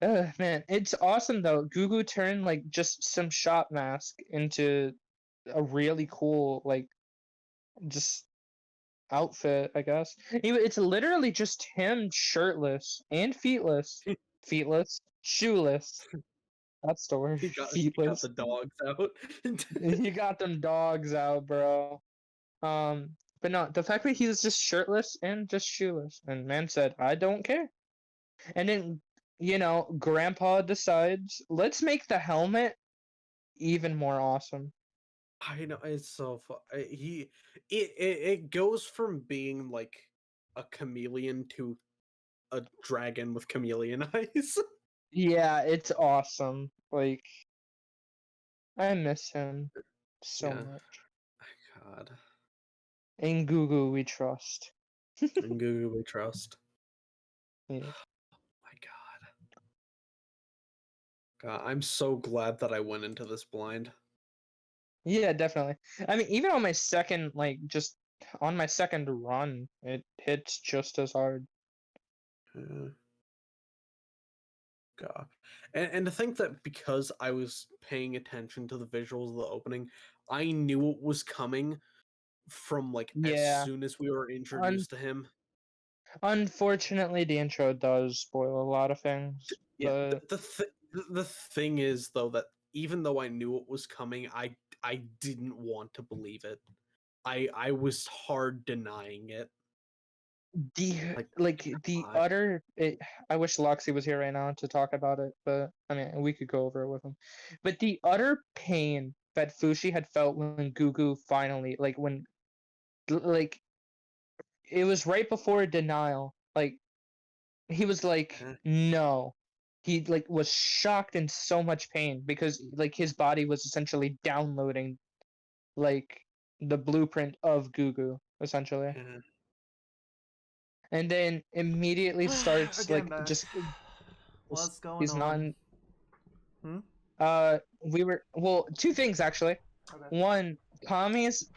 Man, it's awesome though. Gugu turned like just some shop mask into a really cool like just outfit, I guess. It's literally just him shirtless and feetless. Feetless, shoeless. That's the word. He got Feetless. the dogs out. You got them dogs out, bro. But no, the fact that he was just shirtless and just shoeless, and man said, "I don't care." And then, Grandpa decides, let's make the helmet even more awesome. I know it's so fun. It goes from being like a chameleon to a dragon with chameleon eyes. Yeah, it's awesome. Like, I miss him so Yeah. much. God. In Gugu, we trust. In Google we trust. Yeah. My God, I'm so glad that I went into this blind. Yeah, definitely. I mean, even on my second, just on my second run, it hits just as hard. God. And to think that because I was paying attention to the visuals of the opening, I knew it was coming from like as Yeah. soon as we were introduced to him. Unfortunately, the intro does spoil a lot of things. Yeah, But the thing is though that even though I knew it was coming, I didn't want to believe it. I was hard denying it. the God. utter I wish Loxy was here right now to talk about it, but I mean we could go over it with him. But the utter pain that Fushi had felt when Gugu finally like it was right before denial. Like he was like Eh, no. He was shocked and so much pain because like his body was essentially downloading like the blueprint of Gugu essentially. eh. And then immediately starts Okay, I'm like back. just What's going he's not on? Hmm? we were well two things actually. Okay. One, Kami's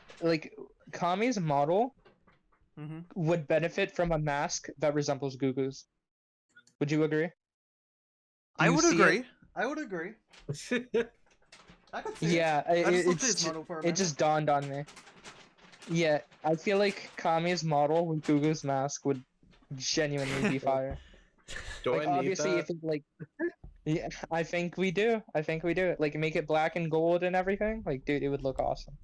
Kami's model Mm-hmm. would benefit from a mask that resembles Gugu's. Would you agree? Do I you would see it? agree. I would agree. I could see Yeah, it. I just looked at it's his model for a it minute. just dawned on me. Yeah, I feel like Kami's model with Gugu's mask would genuinely be fire. Do Like I need obviously, that? if it like, yeah, I think we do. I think we do. Like make it black and gold and everything. Like, dude, it would look awesome.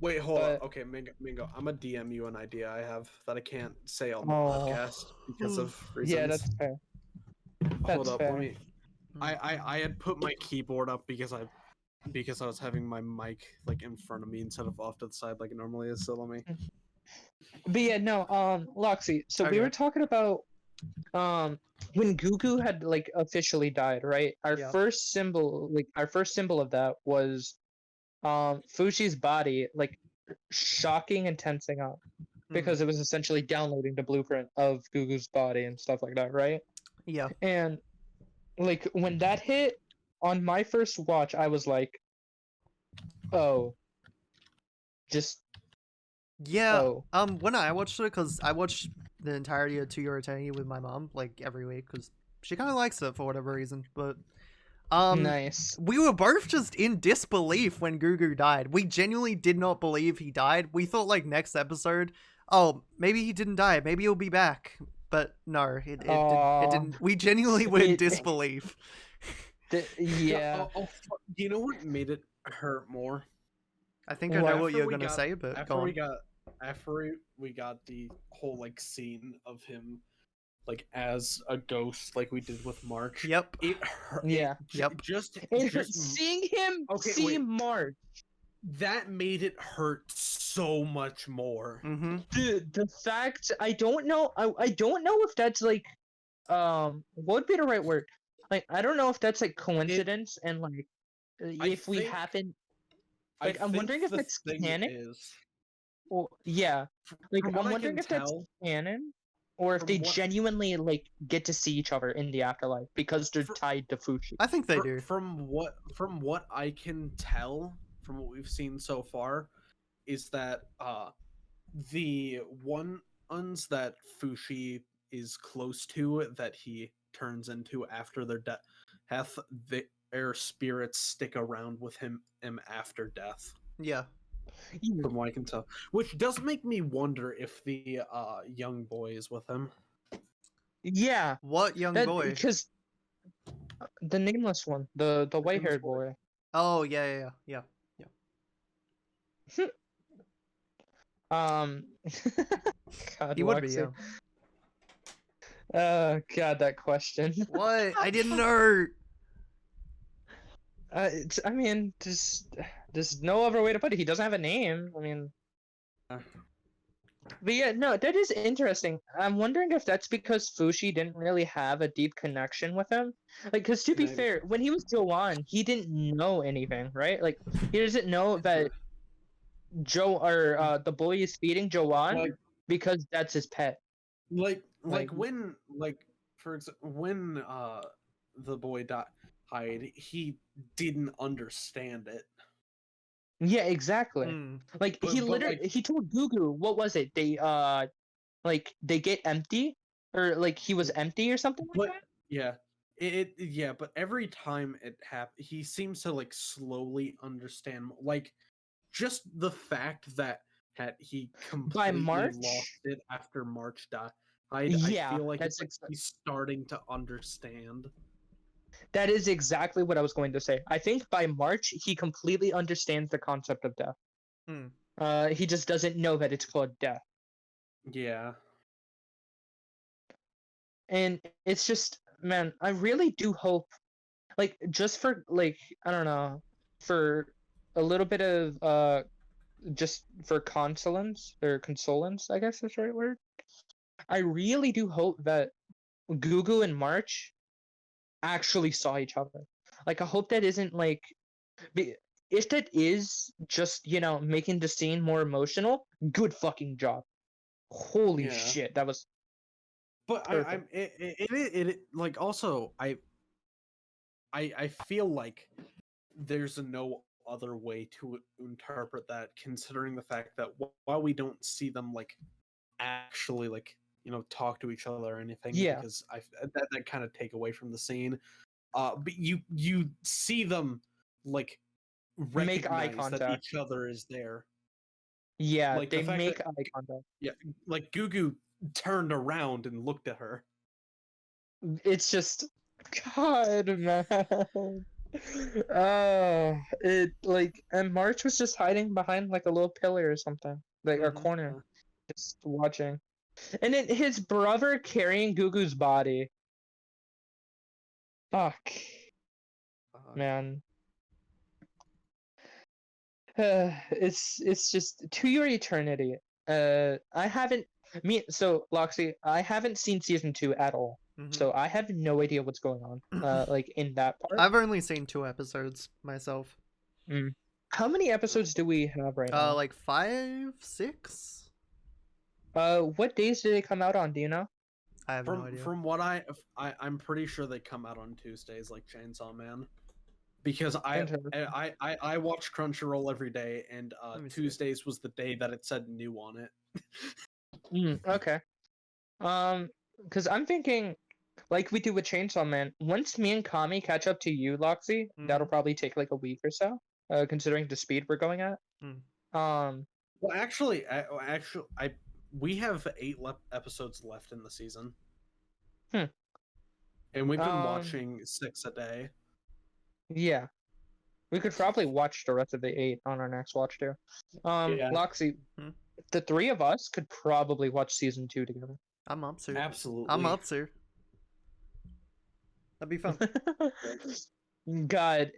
Wait, hold But on. Okay, Mingo, I'm gonna DM you an idea I have that I can't say on the oh, podcast because of yeah, reasons. that's fair. Hold That's up, fair. let me. I had put my keyboard up because I was having my mic like in front of me instead of off to the side like it normally is. So let me. But yeah, no, Loxy. So we Okay. were talking about when Gugu had like officially died, right? Our Yeah. first symbol, our first symbol of that was Fushi's body like shocking and tensing up because it was essentially downloading the blueprint of Gugu's body and stuff like that, right? Yeah. And like when that hit on my first watch, I was like, oh, just Yeah. oh. When I watched it, because I watched the entirety of To Your Eternity with my mom like every week because she kind of likes it for whatever reason. But Nice. we were both just in disbelief when Gugu died. We genuinely did not believe he died. We thought like next episode, oh, maybe he didn't die. Maybe he'll be back. But no, it didn't. We genuinely were in It- disbelief. Yeah. You know what made it hurt more? I think I What? know what After you're we gonna got- say, but After go we on. got we got the whole like scene of him like as a ghost like we did with March. Yep. It hurt. Yeah. Yep. Just Seeing him Okay, see wait. March. that made it hurt so much more. Mm-hmm. The fact I don't know I don't know if that's like what would be the right word? Like I don't know if that's like coincidence and like if we think- happen I like I'm think wondering if the it's thing canon. is, Or yeah. Like from what I'm I wondering can if that's tell, canon or if from they what- genuinely like get to see each other in the afterlife because they're For- tied to Fushi. I think they do. From what I can tell from what we've seen so far, is that the ones that Fushi is close to that he turns into after their death, their spirits stick around with him after death. Yeah. From what I can tell, which does make me wonder if the young boy is with him. Yeah. What young boy? Because the nameless one, the white haired boy. Oh yeah. God, He would be. Lexi. Yeah. God, that question. What? I didn't know. I mean, there's no other way to put it. He doesn't have a name. I mean, but yeah, no, that is interesting. I'm wondering if that's because Fushi didn't really have a deep connection with him. Like, because to be Maybe. fair, when he was Joan, he didn't know anything, right? Like, he doesn't know that the boy is feeding Joan Like- because that's his pet. Like Like- when for example when the boy died, he didn't understand it. Yeah, exactly. Like But- he but, literally like- he told Gugu, what was it? They they get empty or like he was empty or something like But that? yeah, yeah, but every time it happened, he seems to like slowly understand. Like just the fact that he completely March? lost it after March died. Yeah, I feel like that's it's like he's starting to understand. That is exactly what I was going to say. I think by March he completely understands the concept of death. He just doesn't know that it's called death. Yeah. And it's just, man, I really do hope, like, just for like, I don't know, for a little bit of just for consolence, I guess that's the right word. I really do hope that Gugu and March actually saw each other. Like, I hope that isn't like, if that is just, making the scene more emotional, good fucking job. Holy Yeah. shit, that was But perfect. it like also I feel like there's no other way to interpret that, considering the fact that while we don't see them like actually like talk to each other or anything, Yeah. because that kind of take away from the scene. But you see them like Make eye recognize that contact. each other is there. Yeah, Like they the fact make that eye contact. yeah, like Gugu turned around and looked at her. It's just, God, man. It like, and March was just hiding behind like a little pillar or something, like a corner, Uh, just watching. And then his brother carrying Gugu's body. Fuck, man. It's just To Your Eternity. I haven't me so Loxy, I haven't seen season 2 at all. So I have no idea what's going on. Like in that part. I've only seen 2 episodes myself. Mm. How many episodes do we have right now? Like 5, 6. What days do they come out on? Do you know? I have no idea. From what I'm pretty sure they come out on Tuesdays, like Chainsaw Man, because Interesting. I watch Crunchyroll every day, and Let me see. Tuesdays was the day that it said new on it. Okay. Because I'm thinking, like we do with Chainsaw Man, once me and Kami catch up to you, Loxy, that'll probably take like a week or so, considering the speed we're going at. Um, Well, we have 8 episodes left in the season. Hmm. And we've been watching 6 a day. Yeah. We could probably watch the rest of the 8 on our next watch too. Yeah. Loxy, the 3 of us could probably watch season 2 together. I'm up, sir. Absolutely. I'm up, sir. That'd be fun. God,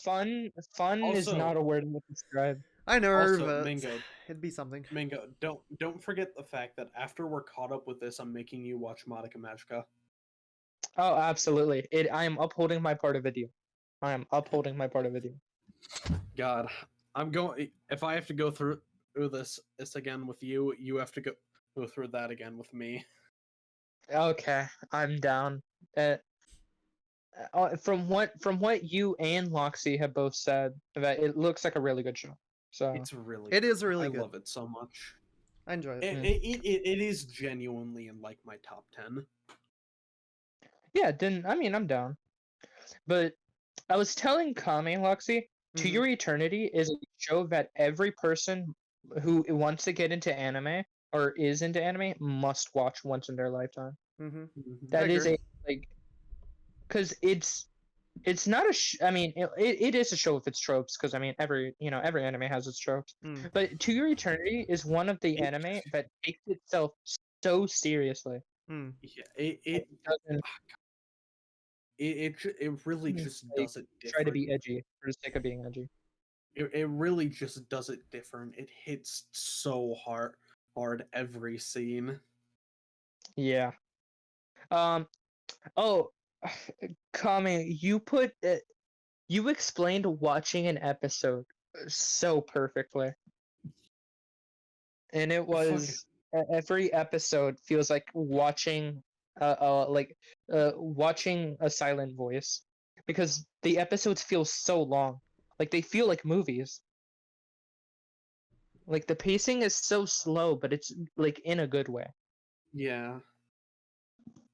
fun is also- not a word to describe. I know, Also, but Mingo, it'd be something. Mingo, don't forget the fact that after we're caught up with this, I'm making you watch Madoka Magica. Oh, absolutely. I am upholding my part of the deal. I am upholding my part of the deal. God, I'm going. If I have to go through this again with you, you have to go through that again with me. Okay, I'm down. From what you and Loxy have both said, that it looks like a really good show. So It is really good. I love it so much. I enjoy it. It is genuinely in like my top 10. Yeah, then I mean I'm down. But I was telling Kami, Loxy, To Your Eternity is a show that every person who wants to get into anime or is into anime must watch once in their lifetime. That is a like, because it's not I mean it is a show with its tropes, because I mean every anime has its tropes. But To Your Eternity is one of the anime that takes itself so seriously. Yeah, Doesn't it really just like, does it different. try to be edgy for the sake of being edgy. It really just does it different. It hits so hard every scene. Yeah. Oh, Kami, you explained watching an episode so perfectly. And it was every episode feels like watching watching a silent voice, because the episodes feel so long. Like they feel like movies. Like the pacing is so slow, but it's like in a good way. Yeah.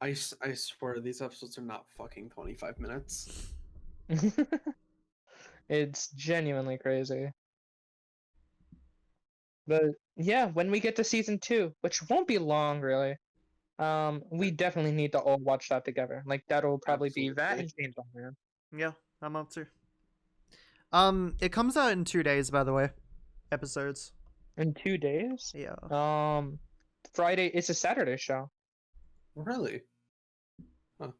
I swear these episodes are not fucking 25 minutes. It's genuinely crazy. But yeah, when we get to season 2, which won't be long really, we definitely need to all watch that together. Like that'll probably be that and Chainsaw Man. Yeah, I'm up, sir. It comes out in 2 days, by the way. Episodes. In 2 days? Yeah. Friday. It's a Saturday show. Really? Huh.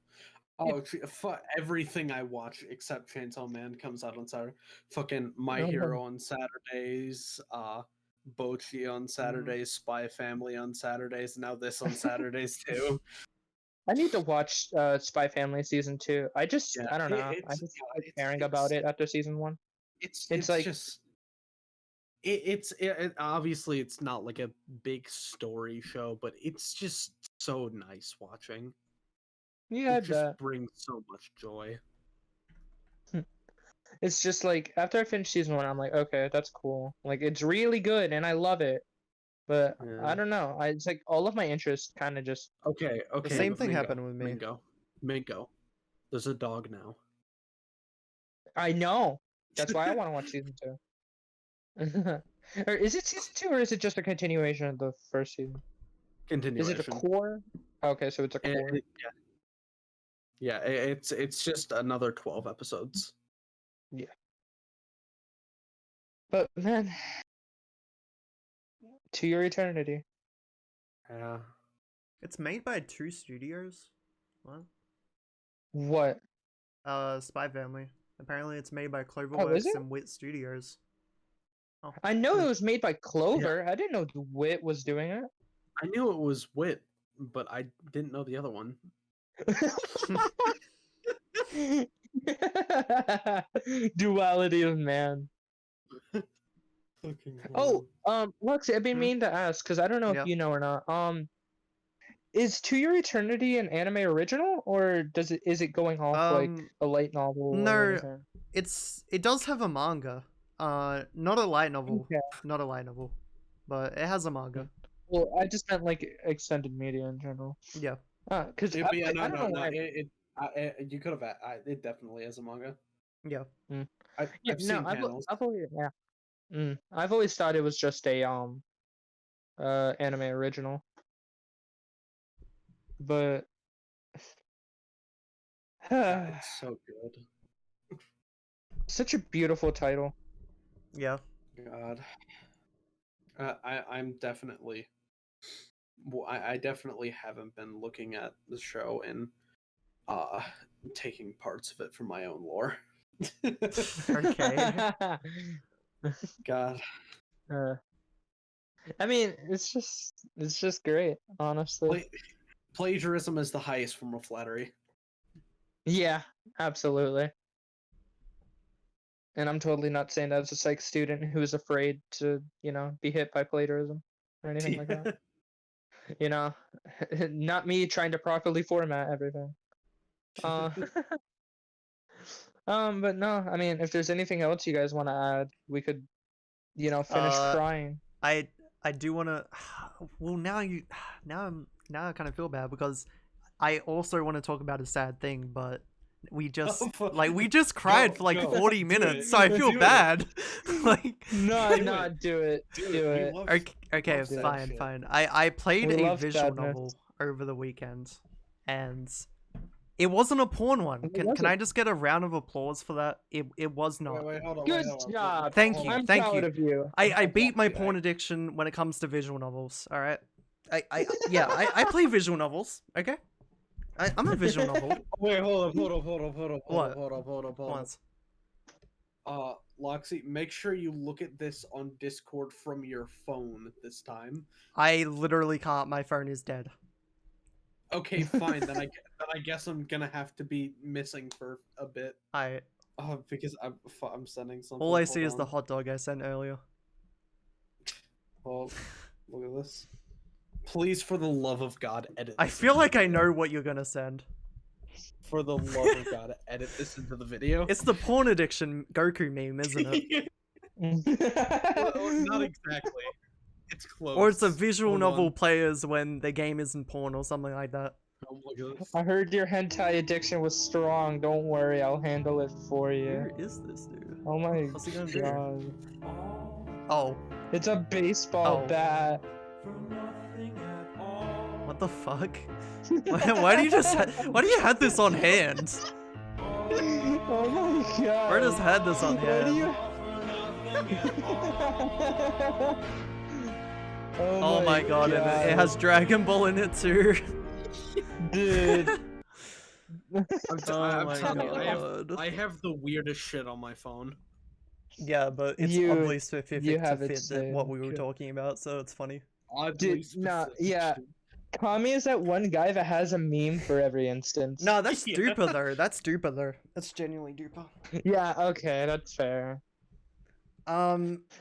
Oh, everything I watch except Chainsaw Man comes out on Saturday. Fucking My Hero on Saturdays, Bochi on Saturdays, Spy Family on Saturdays, now this on Saturdays too. I need to watch Spy Family season 2. I don't know. I just started caring about it after season 1. It's like just obviously it's not like a big story show, but it's just so nice watching. Yeah, It just brings so much joy. It's just like after I finish season 1, I'm like, okay, that's cool. Like it's really good and I love it. But I don't know. It's like all of my interests kind of just Okay. The same thing happened with me. Mingo. There's a dog now. I know. That's why I want to watch season 2. Or is it season 2 or is it just a continuation of the first season? Continuation. Is it a core? Okay, so it's a core. It's just another 12 episodes. Yeah. But man, To Your Eternity. Yeah. It's made by 2 studios. What? Spy Family. Apparently, it's made by is Cloverworks it? and Wit Studios. Oh, I know it was made by Clover. I didn't know Wit was doing it. I knew it was Wit, but I didn't know the other one. Duality of man. Oh, Lux, I've been Hmm? meaning to ask because I don't know Yeah. if you know or not. Is To Your Eternity an anime original, or is it going off like a light novel or No, anything? it does have a manga. Not a light novel. Okay. Not a light novel, but it has a manga. Well, I just meant like extended media in general. Yeah. Because I don't know why. You could have. It definitely is a manga. Yeah. I've Yeah, seen no, panels. I've always thought it was just a anime original, but It's so good. such a beautiful title. Yeah. God, I'm definitely. Well, I definitely haven't been looking at the show and taking parts of it for my own lore. Okay. God. I mean, it's just great, honestly. Plagiarism is the highest form of flattery. Yeah, absolutely. And I'm totally not saying that as a psych student who's afraid to, be hit by plagiarism or anything like that. Not me trying to properly format everything. But no, I mean, if there's anything else you guys want to add, we could, finish crying. I do want to. Well, now I kind of feel bad because I also want to talk about a sad thing, but we just cried for like 40 minutes, so I feel bad. Like No, do it. Do it. Okay, fine. I played We a love visual sadness. novel over the weekend, and it wasn't a porn one. Can I just get a round of applause for that? It was not. Wait, hold on. Good job. Thank you. I'm Thank proud you. of you. I beat my porn addiction when it comes to visual novels. All right. I play visual novels. Okay. I'm a visual novel. Wait, hold Once. up. Loxy, make sure you look at this on Discord from your phone this time. I literally can't. My phone is dead. Okay, fine. then I guess I'm gonna have to be missing for a bit. Because I'm sending something. All I see is the hot dog I sent earlier. Oh, look at this. Please, for the love of God, edit. I feel like I know what you're gonna send. For the love of God, edit this into the video. It's the porn addiction Goku meme, isn't it? Well, not exactly. It's close. Or it's a visual novel players when the game isn't porn or something like that. Oh, look at this. I heard your hentai addiction was strong. Don't worry, I'll handle it for you. Where is this dude? Oh my What's he gonna do? god. Oh. It's a baseball bat. What the fuck? Why do you have this on hand? Oh my god. Where does had this on hand? Oh my god, and it has Dragon Ball in it too. Dude. I'm telling you, I have the weirdest shit on my phone. Yeah, but it's oddly specific to fit what we were talking about, so it's funny. Yeah. Kami is that one guy that has a meme for every instance. No, that's duper though. That's duper though. That's genuinely duper. Yeah, okay, that's fair. But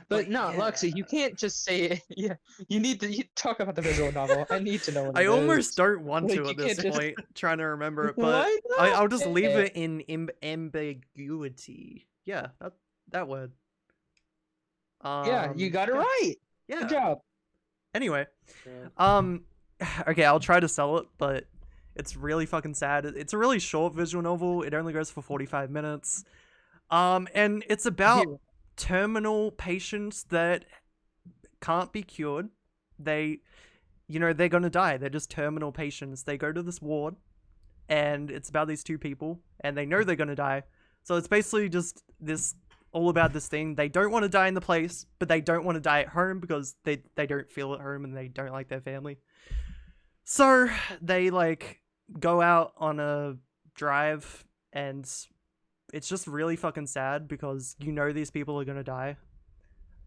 no, yeah. Luxy, you can't just say it. Yeah, you need to talk about the visual novel. I need to know what I it almost is. don't want Like, to at you this can't point, trying to remember it, but Why not? I'll just leave it in ambiguity. Yeah, that word. Yeah, you got it right. Yeah. Good job. Anyway, okay, I'll try to sell it, but it's really fucking sad. It's a really short visual novel. It only goes for 45 minutes. And it's about Yeah. terminal patients that can't be cured. They, they're gonna die. They're just terminal patients. They go to this ward, and it's about these two people, and they know they're gonna die. So it's basically just this all about this thing. They don't want to die in the place, but they don't want to die at home because they don't feel at home and they don't like their family. So they like go out on a drive, and it's just really fucking sad because these people are gonna die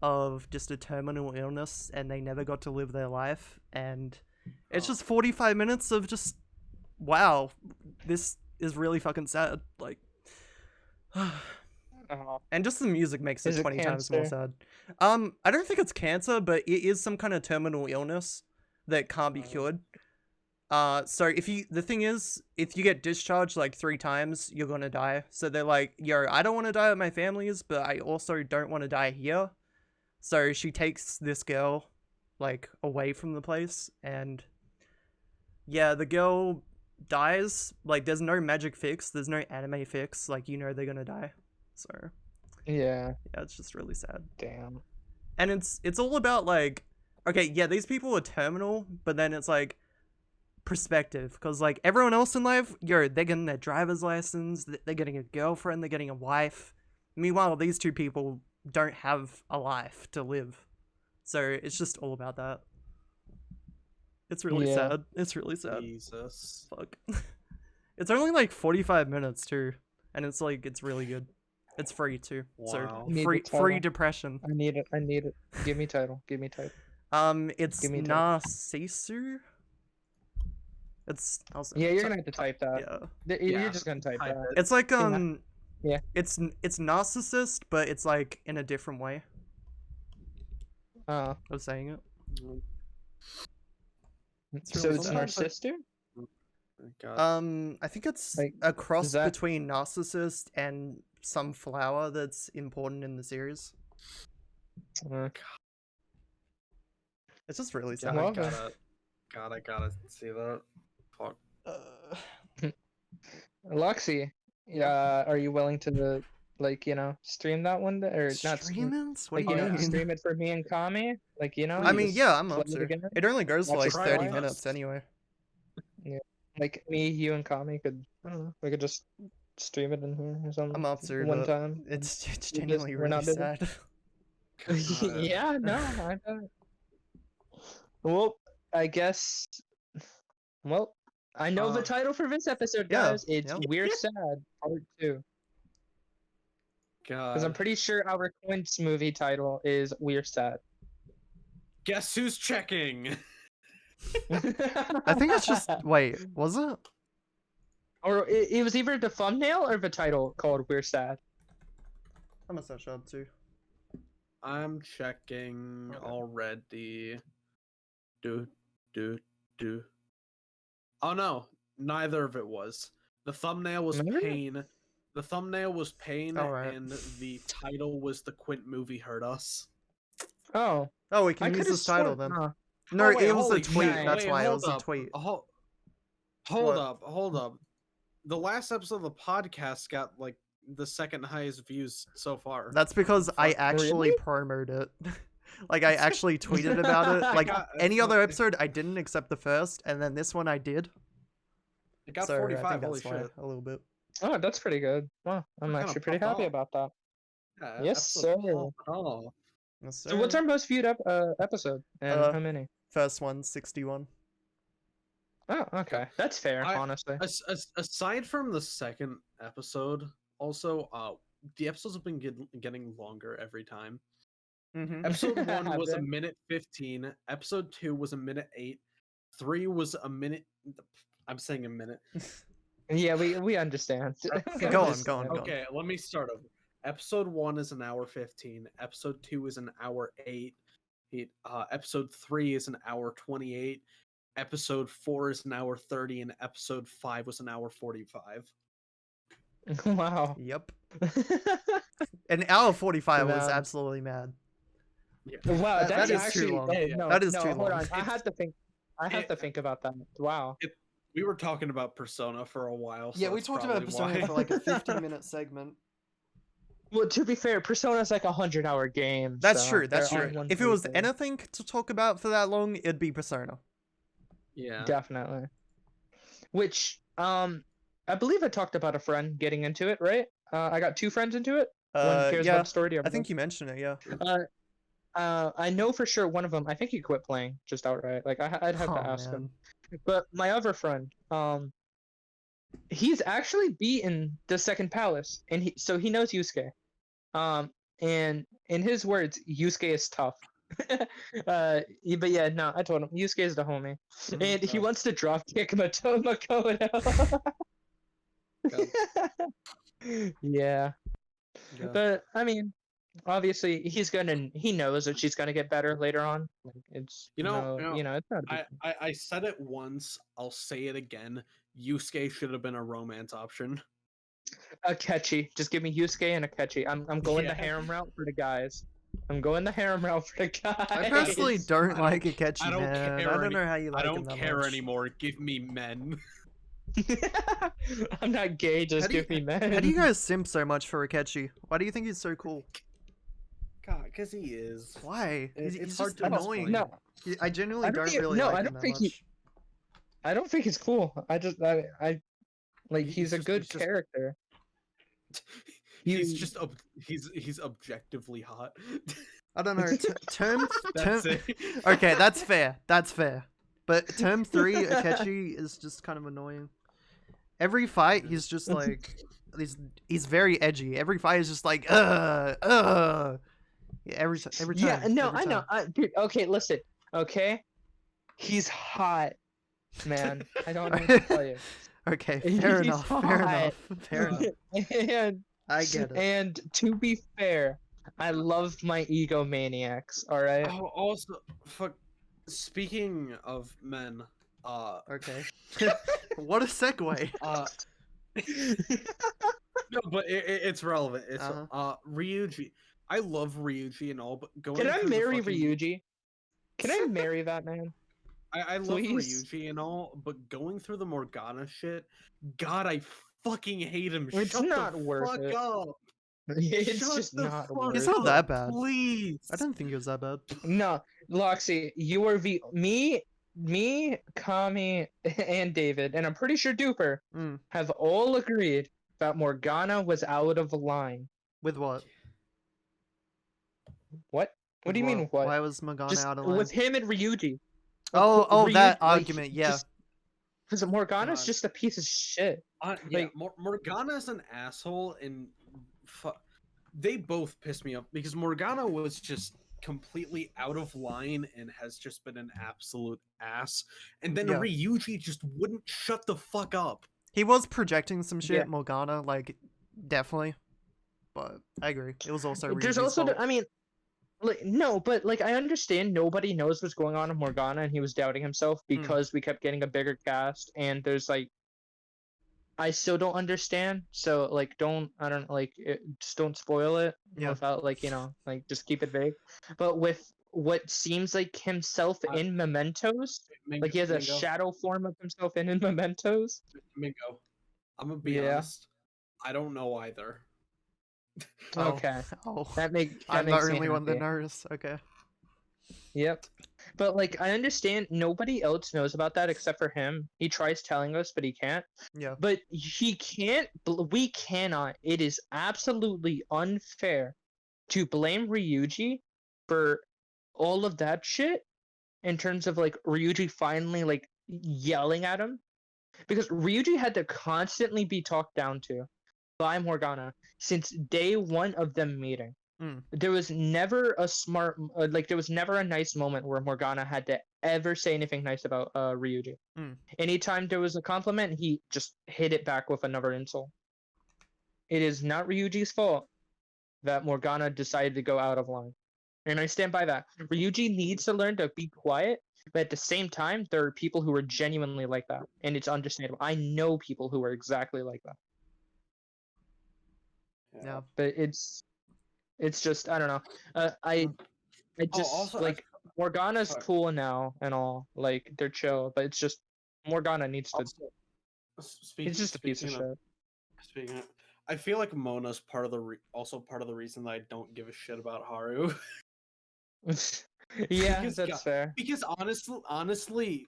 of just a terminal illness and they never got to live their life, and it's just 45 minutes of just wow, this is really fucking sad. Like and just the music makes it Is it 20 times more cancer? sad. I don't think it's cancer, but it is some kind of terminal illness that can't be cured. So the thing is, if you get discharged like 3 times, you're gonna die. So they're like, yo, I don't want to die with my families, but I also don't want to die here. So she takes this girl like away from the place, and yeah, the girl dies. Like there's no magic fix, there's no anime fix, like they're gonna die. So Yeah. yeah, it's just really sad. Damn. And it's all about like, okay, yeah, these people are terminal, but then it's like perspective, because like everyone else in life, they're getting their driver's license, they're getting a girlfriend, they're getting a wife. Meanwhile, these two people don't have a life to live. So it's just all about that. It's really Yeah. sad. It's really sad. Jesus. Fuck. It's only like 45 minutes too, and it's like it's really good. It's free too. Wow. So Need the free title. depression. I need it. I need it. Give me title. Give me title. It's Give me a title. Narcissu. It's also Yeah, you're gonna have to type that. yeah. You're Yeah, just gonna type type that. it. It's like Yeah. It's narcissist, but it's like in a different way Oh, of saying it. so really it's sad. Narcissister? God. I think it's Like, a cross that- between narcissist and some flower that's important in the series. It's just really sad. Well, I gotta see that. Fuck. Luxy, are you willing to stream that one day, or not stream? Streamings? What Like do you mean? stream it for me and Kami? Like I mean, just yeah, I'm up play to. again? It only goes for Watch like it 30 twice. minutes anyway. Like me, you, and Kami could. I don't know. We could just stream it in here or something. I'm up to one it. time. It's We just- genuinely we're really not busy. sad. Yeah, no, I bet. Well, I guess. Well, I know the title for this episode, yeah, guys. It's yeah. We're Sad Part 2. God. Because I'm pretty sure our Coins movie title is We're Sad. Guess who's checking? I think it's just wait, was it? Or it was either the thumbnail or the title called We're Sad. I'm gonna search up too. I'm checking Okay. already. Do. Oh no, neither of it was. The thumbnail was Really? pain. The thumbnail was pain, Alright. and the title was the Quint movie Hurt Us. Oh, Oh, we I can use could this title then. Huh. No, Oh, wait, it was a holy tweet. shit. That's Wait, why it hold was a up. tweet. Hold What? up. The last episode of the podcast got like the second highest views so far. That's because I Fuck, actually really? promoted it. Like I actually tweeted about it. Like God, any that's other fucking- episode, I didn't except the first, and then this one I did. It got So I 45. think Holy that's why shit. a little bit. Oh, that's pretty good. Wow, I'm Kinda actually pretty popped happy off. about that. Yeah, Yes, episode sir. popped off. Yes, So what's sir. our most viewed episode? And Uh, how many? First one, 61. Oh, okay. That's fair, I- honestly. Aside from the second episode, also, the episodes have been getting longer every time. Mm-hmm. Episode 1 was a Have they? minute 15. Episode 2 was a minute 8. 3 was a minute. I'm saying a minute. Yeah, we understand. We Go on, understand. go on, go on. Okay, let me start over. Episode 1 is an hour 15. Episode 2 is an hour 8. Episode 3 is an hour 28. Episode 4 is an hour 30, and episode 5 was an hour 45. Wow. Yep. An hour 45 was Mad. absolutely mad. Yeah. Wow, That that's is too actually long. oh, no, That is no, too hold long. on. I have to think. I have it- to think about that. Wow. We were talking about Persona for a while. So Yeah, we that's talked about probably Persona why. for like a 50-minute segment. Well, to be fair, Persona's like 100-hour game. That's so true. That's there true. aren't one If it was playthrough. anything to talk about for that long, it'd be Persona. Yeah. Definitely. Which I believe I talked about a friend getting into it, right? I got 2 friends into it. One cares Yeah. about the story. The I other think you mentioned it. Yeah. I know for sure one of them. I think he quit playing just outright. Like I'd have to Oh ask him. man. But my other friend, he's actually beaten the second palace, and so he knows Yusuke. And in his words, Yusuke is tough. But yeah, no, I told him Yusuke is the homie, and he wants to drop kick Makoto. Yeah, but I mean, obviously he knows that she's gonna get better later on. Like it's You know, it's not a big I said it once. I'll say it again. Yusuke should have been a romance option. a catchy. Just give me Yusuke and a catchy. I'm going the Yeah. harem route for the guys. I'm going the harem route for the guys. I personally don't I like don't- Akechi, I don't man. care I don't any- know how you like I him don't that care much. anymore. Give me men. I'm not gay, just give me men. How do you guys simp so much for Akechi? Why do you think he's so cool? God, because he is. Why? It's He's hard just to annoying. explain. No, I genuinely I don't don't think- really no, like I him don't that think much. I don't think he's cool. I like he's a good he's just- character. He's just he's objectively hot. I don't know. Term. That's it. Okay, that's fair. That's fair. But term 3, Akechi is just kind of annoying. Every fight, he's just like, he's very edgy. Every fight is just like, Yeah, every time. Yeah, no, every I know. time. Dude, okay, listen. Okay, he's hot, man. I don't know what to tell you. Okay, fair He's enough. Fair hot. enough. Fair enough. and I get it. and to be fair, I love my egomaniacs. All right. Oh, also, fuck. Speaking of men, Okay. What a segue. no, but it's relevant. It's Uh-huh. Ryuji. I love Ryuji and all, but going. Can I through the marry fucking- Ryuji? Can I marry that man? I love Please? Ryuji and all, but going through the Morgana shit, God, I fucking hate him. It's Shut not the worth fuck it. up. It's Shut just the not fuck worth It's it. not that bad. Please. I don't think it was that bad. No, Loxy, you are me, Kami, and David, and I'm pretty sure Duper Mm. have all agreed that Morgana was out of line. With what? What? What do you mean? What? Why was Morgana Just out of line? with him and Ryuji. Oh, that like, argument, yeah. Because Morgana's God. just a piece of shit. Yeah, Like- Morgana's an asshole, and they both piss me off because Morgana was just completely out of line and has just been an absolute ass. And then Yeah. Ryuji just wouldn't shut the fuck up. He was projecting some shit, Yeah. Morgana, like, definitely. But I agree. It was also There's Ryuji's also, fault. I mean, like, no, but like I understand nobody knows what's going on in Morgana, and he was doubting himself because we kept getting a bigger cast, and there's like, I still don't understand. So like, just don't spoil it Yeah. without like like just keep it vague. But with what seems like himself in Mementos, like he has a Mingo, shadow form of himself in Mementos. Mingo, I'm gonna be Yeah. honest. I don't know either. Oh. Okay, Oh. that makes I'm the makes me only one that happy. knows. Okay. Yep. But like I understand nobody else knows about that except for him. He tries telling us, but he can't. Yeah. But he can't we cannot. It is absolutely unfair to blame Ryuji for all of that shit in terms of like Ryuji finally like yelling at him. Because Ryuji had to constantly be talked down to by Morgana since day one of them meeting. Mm. There was never a there was never a nice moment where Morgana had to ever say anything nice about Ryuji. Mm. Anytime there was a compliment, he just hit it back with another insult. It is not Ryuji's fault that Morgana decided to go out of line. And I stand by that. Ryuji needs to learn to be quiet, but at the same time, there are people who are genuinely like that. And it's understandable. I know people who are exactly like that. Yeah. But it's just I don't know. I just also, like Morgana's sorry. cool now and all, like they're chill, but it's just Morgana needs to. Also, It's just a piece of shit. Speaking of, I feel like Mona's part of the also part of the reason that I don't give a shit about Haru. Yeah, Because that's fair. because honestly,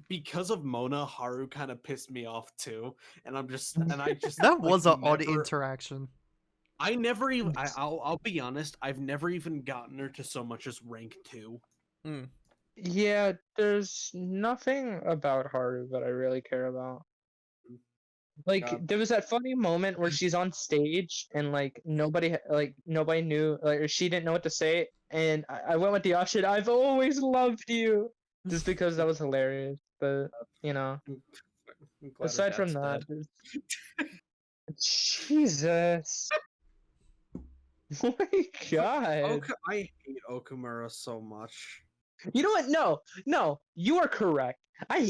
because of Mona, Haru kind of pissed me off too, and I just That like was an odd never. interaction. I never even. I'll be honest. I've never even gotten her to so much as rank 2. Mm. Yeah, there's nothing about Haru that I really care about. Like God. there was that funny moment where she's on stage and like nobody knew like or she didn't know what to say and I went with the option I've always loved you just because that was hilarious. But you know, I'm glad her aside from dad's that, dead. Jesus. Oh my god. I hate Okumura so much. You know what? No, you are correct.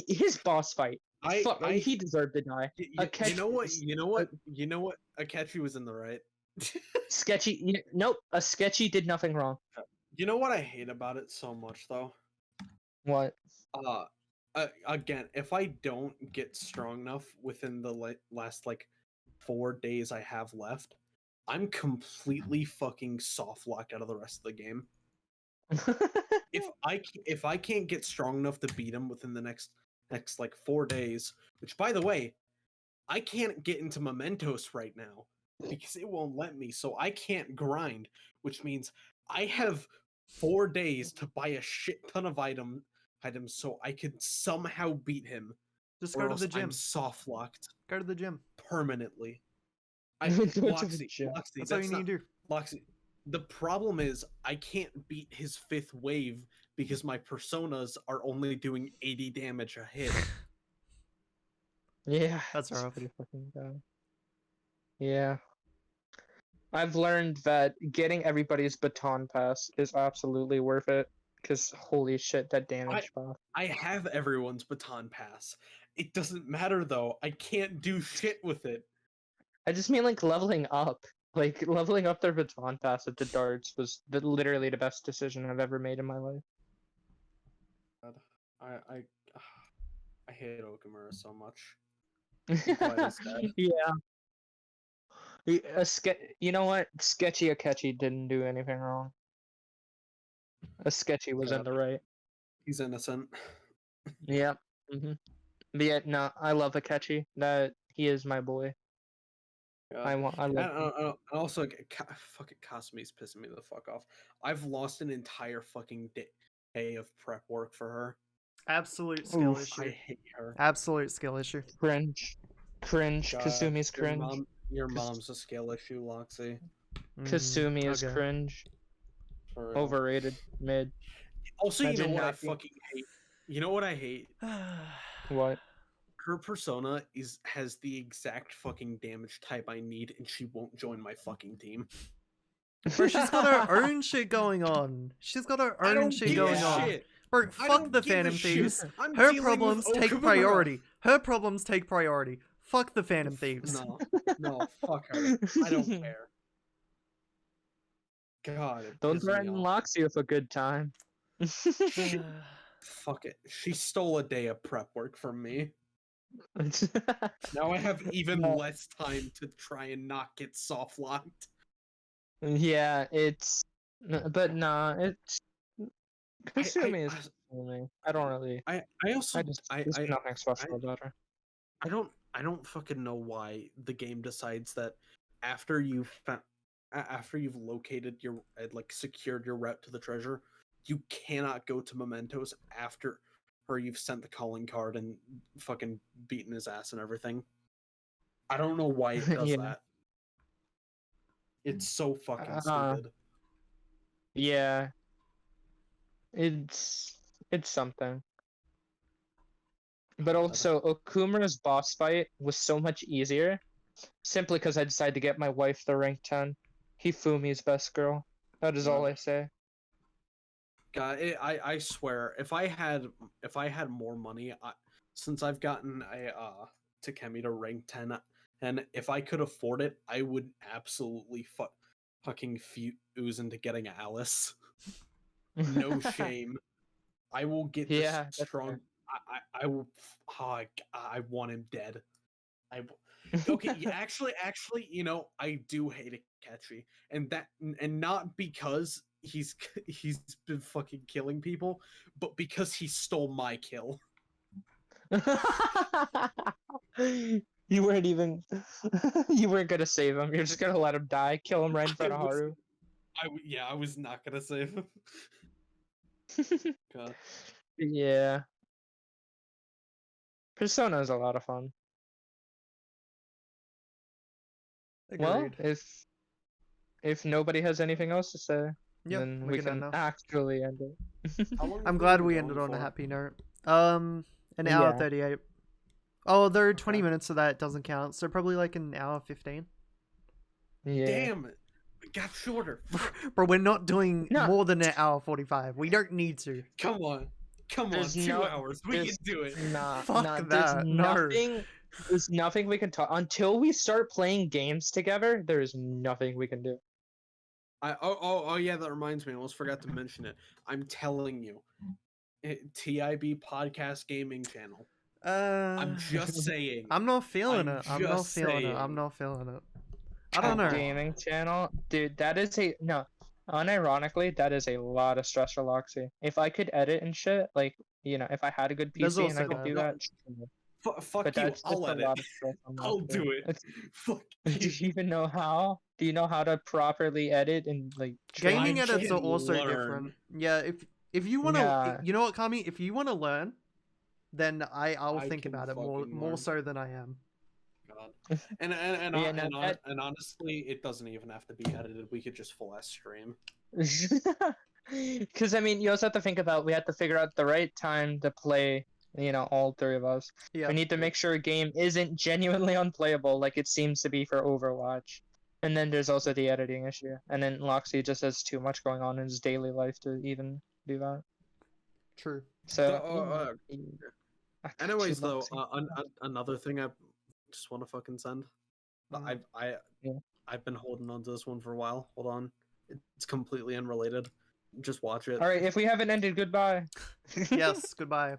His boss fight. Fuck, he deserved to die. You know what? You know what? You know what? Akechi was in the right. Sketchy. Nope, a sketchy did nothing wrong. You know what I hate about it so much though? What? Again, if I don't get strong enough within the last like 4 days I have left, I'm completely fucking soft locked out of the rest of the game. If I can't get strong enough to beat him within the next like 4 days, which by the way, I can't get into Mementos right now because it won't let me, so I can't grind, which means I have 4 days to buy a shit ton of items so I could somehow beat him. Just Or go to else the gym. I'm soft locked Go to the gym. permanently. Go to the Loxy, gym. That's all you need to do. Loxy. The problem is I can't beat his 5th wave because my personas are only doing 80 damage a hit. Yeah, That's it's rough. pretty fucking bad. Yeah. I've learned that getting everybody's baton pass is absolutely worth it. Because holy shit, that damage buff. I have everyone's baton pass. It doesn't matter though. I can't do shit with it. I just mean like leveling up. Like leveling up their baton pass at the darts was literally the best decision I've ever made in my life. God, I I hate Okamura so much. I'm glad he's dead. Yeah. You know what? Sketchy Akechi didn't do anything wrong. A sketchy was in God, the right. he's innocent. Yeah. Mm-hmm. But yeah, no, I love Akechi. That he is my boy. God. I love him. And also, fucking Kasumi's pissing me the fuck off. I've lost an entire fucking day of prep work for her. Absolute skill Oof. issue. I hate her. Absolute skill issue. Cringe. Cringe. God, Kasumi's cringe. your mom's a skill issue, Loxy. Kasumi is okay. cringe. For real. Overrated. Mid. Also, you know Imagine what I not being- fucking hate? You know what I hate? What? Her persona has the exact fucking damage type I need, and she won't join my fucking team. Bro, she's got her own shit going on. She's got her own shit going on. Bro, fuck the Phantom Thieves. Her problems take priority. Her problems take priority. Fuck the Phantom Thieves. No, fuck her. I don't care. God, it Don't pisses me threaten off. Loxy with a good time. Fuck it. She stole a day of prep work from me. Now I have even No. less time to try and not get soft locked. Yeah, it's. But nah, it's. Kasumi is Kasumi. I don't really. I also There's nothing special about her. I don't fucking know why the game decides that after after you've located your like secured your route to the treasure, you cannot go to Mementos after or you've sent the calling card and fucking beaten his ass and everything. I don't know why it does Yeah. that. It's so fucking stupid. Yeah. It's something. But also, Okumura's boss fight was so much easier, simply because I decided to get my wife the rank 10. Hifumi's best girl. That is all I say. God, I swear, if I had more money, since I've gotten a Takemi to rank 10, and if I could afford it, I would absolutely fucking fuse into getting Alice. No shame. I will get Yeah, the strong. I will. Oh, I want him dead. Okay, yeah, actually, you know, I do hate Akechi, and not because he's been fucking killing people, but because he stole my kill. You weren't even. You weren't gonna save him. You're just gonna let him die. Kill him right in front of Haru. Yeah, I was not gonna save him. God. Yeah. Persona is a lot of fun. Well, Agreed. if nobody has anything else to say, Yep, then we we can can end now. actually end it. How long I'm have glad been we going ended on a for? happy note. An hour Yeah. 38. Oh, there are 20 Okay. minutes of that doesn't count, so probably like an hour 15. Yeah. Damn it. It got shorter. Bro, we're not doing No. more than an hour 45. We don't need to. Come on. Come on, There's 2 no. hours. We There's can do it. nah. Fuck Nah. that. No. There's nothing we can talk until we start playing games together. There is nothing we can do. Oh yeah, that reminds me. I almost forgot to mention it. I'm telling you. TIB podcast gaming channel. I'm just saying. I'm not feeling I'm it. I'm not just feeling it. saying. I'm not feeling it. I Come don't know. on. Gaming channel, dude. That is a no. Unironically, that is a lot of stress for Loxy. If I could edit and shit, like if I had a good There's PC and I also could do that. that, sure. Fuck But you. that's just I'll a edit. lot of stress on I'll Loxy. do it. Fuck Do you. you even know how? Do you know how to properly edit and like trim Gaming I and edits shit? are can also learn. different. Yeah, if you want to, Yeah. you know what, Kami? If you want to learn, then I'll I think can about it fucking more learn. so than I am. God. Yeah, no, that And honestly, it doesn't even have to be edited. We could just full stream. because I mean, you also have to think about we have to figure out the right time to play. All three of us. Yeah. We need to make sure a game isn't genuinely unplayable, like it seems to be for Overwatch. And then there's also the editing issue. And then Loxy just has too much going on in his daily life to even do that. True. So. I got you, Anyways, though, Loxy. another thing I just want to fucking send. Mhm. Yeah. I've been holding on to this one for a while. Hold on, it's completely unrelated. Just watch it. All right, if we haven't ended, goodbye. Yes. Goodbye.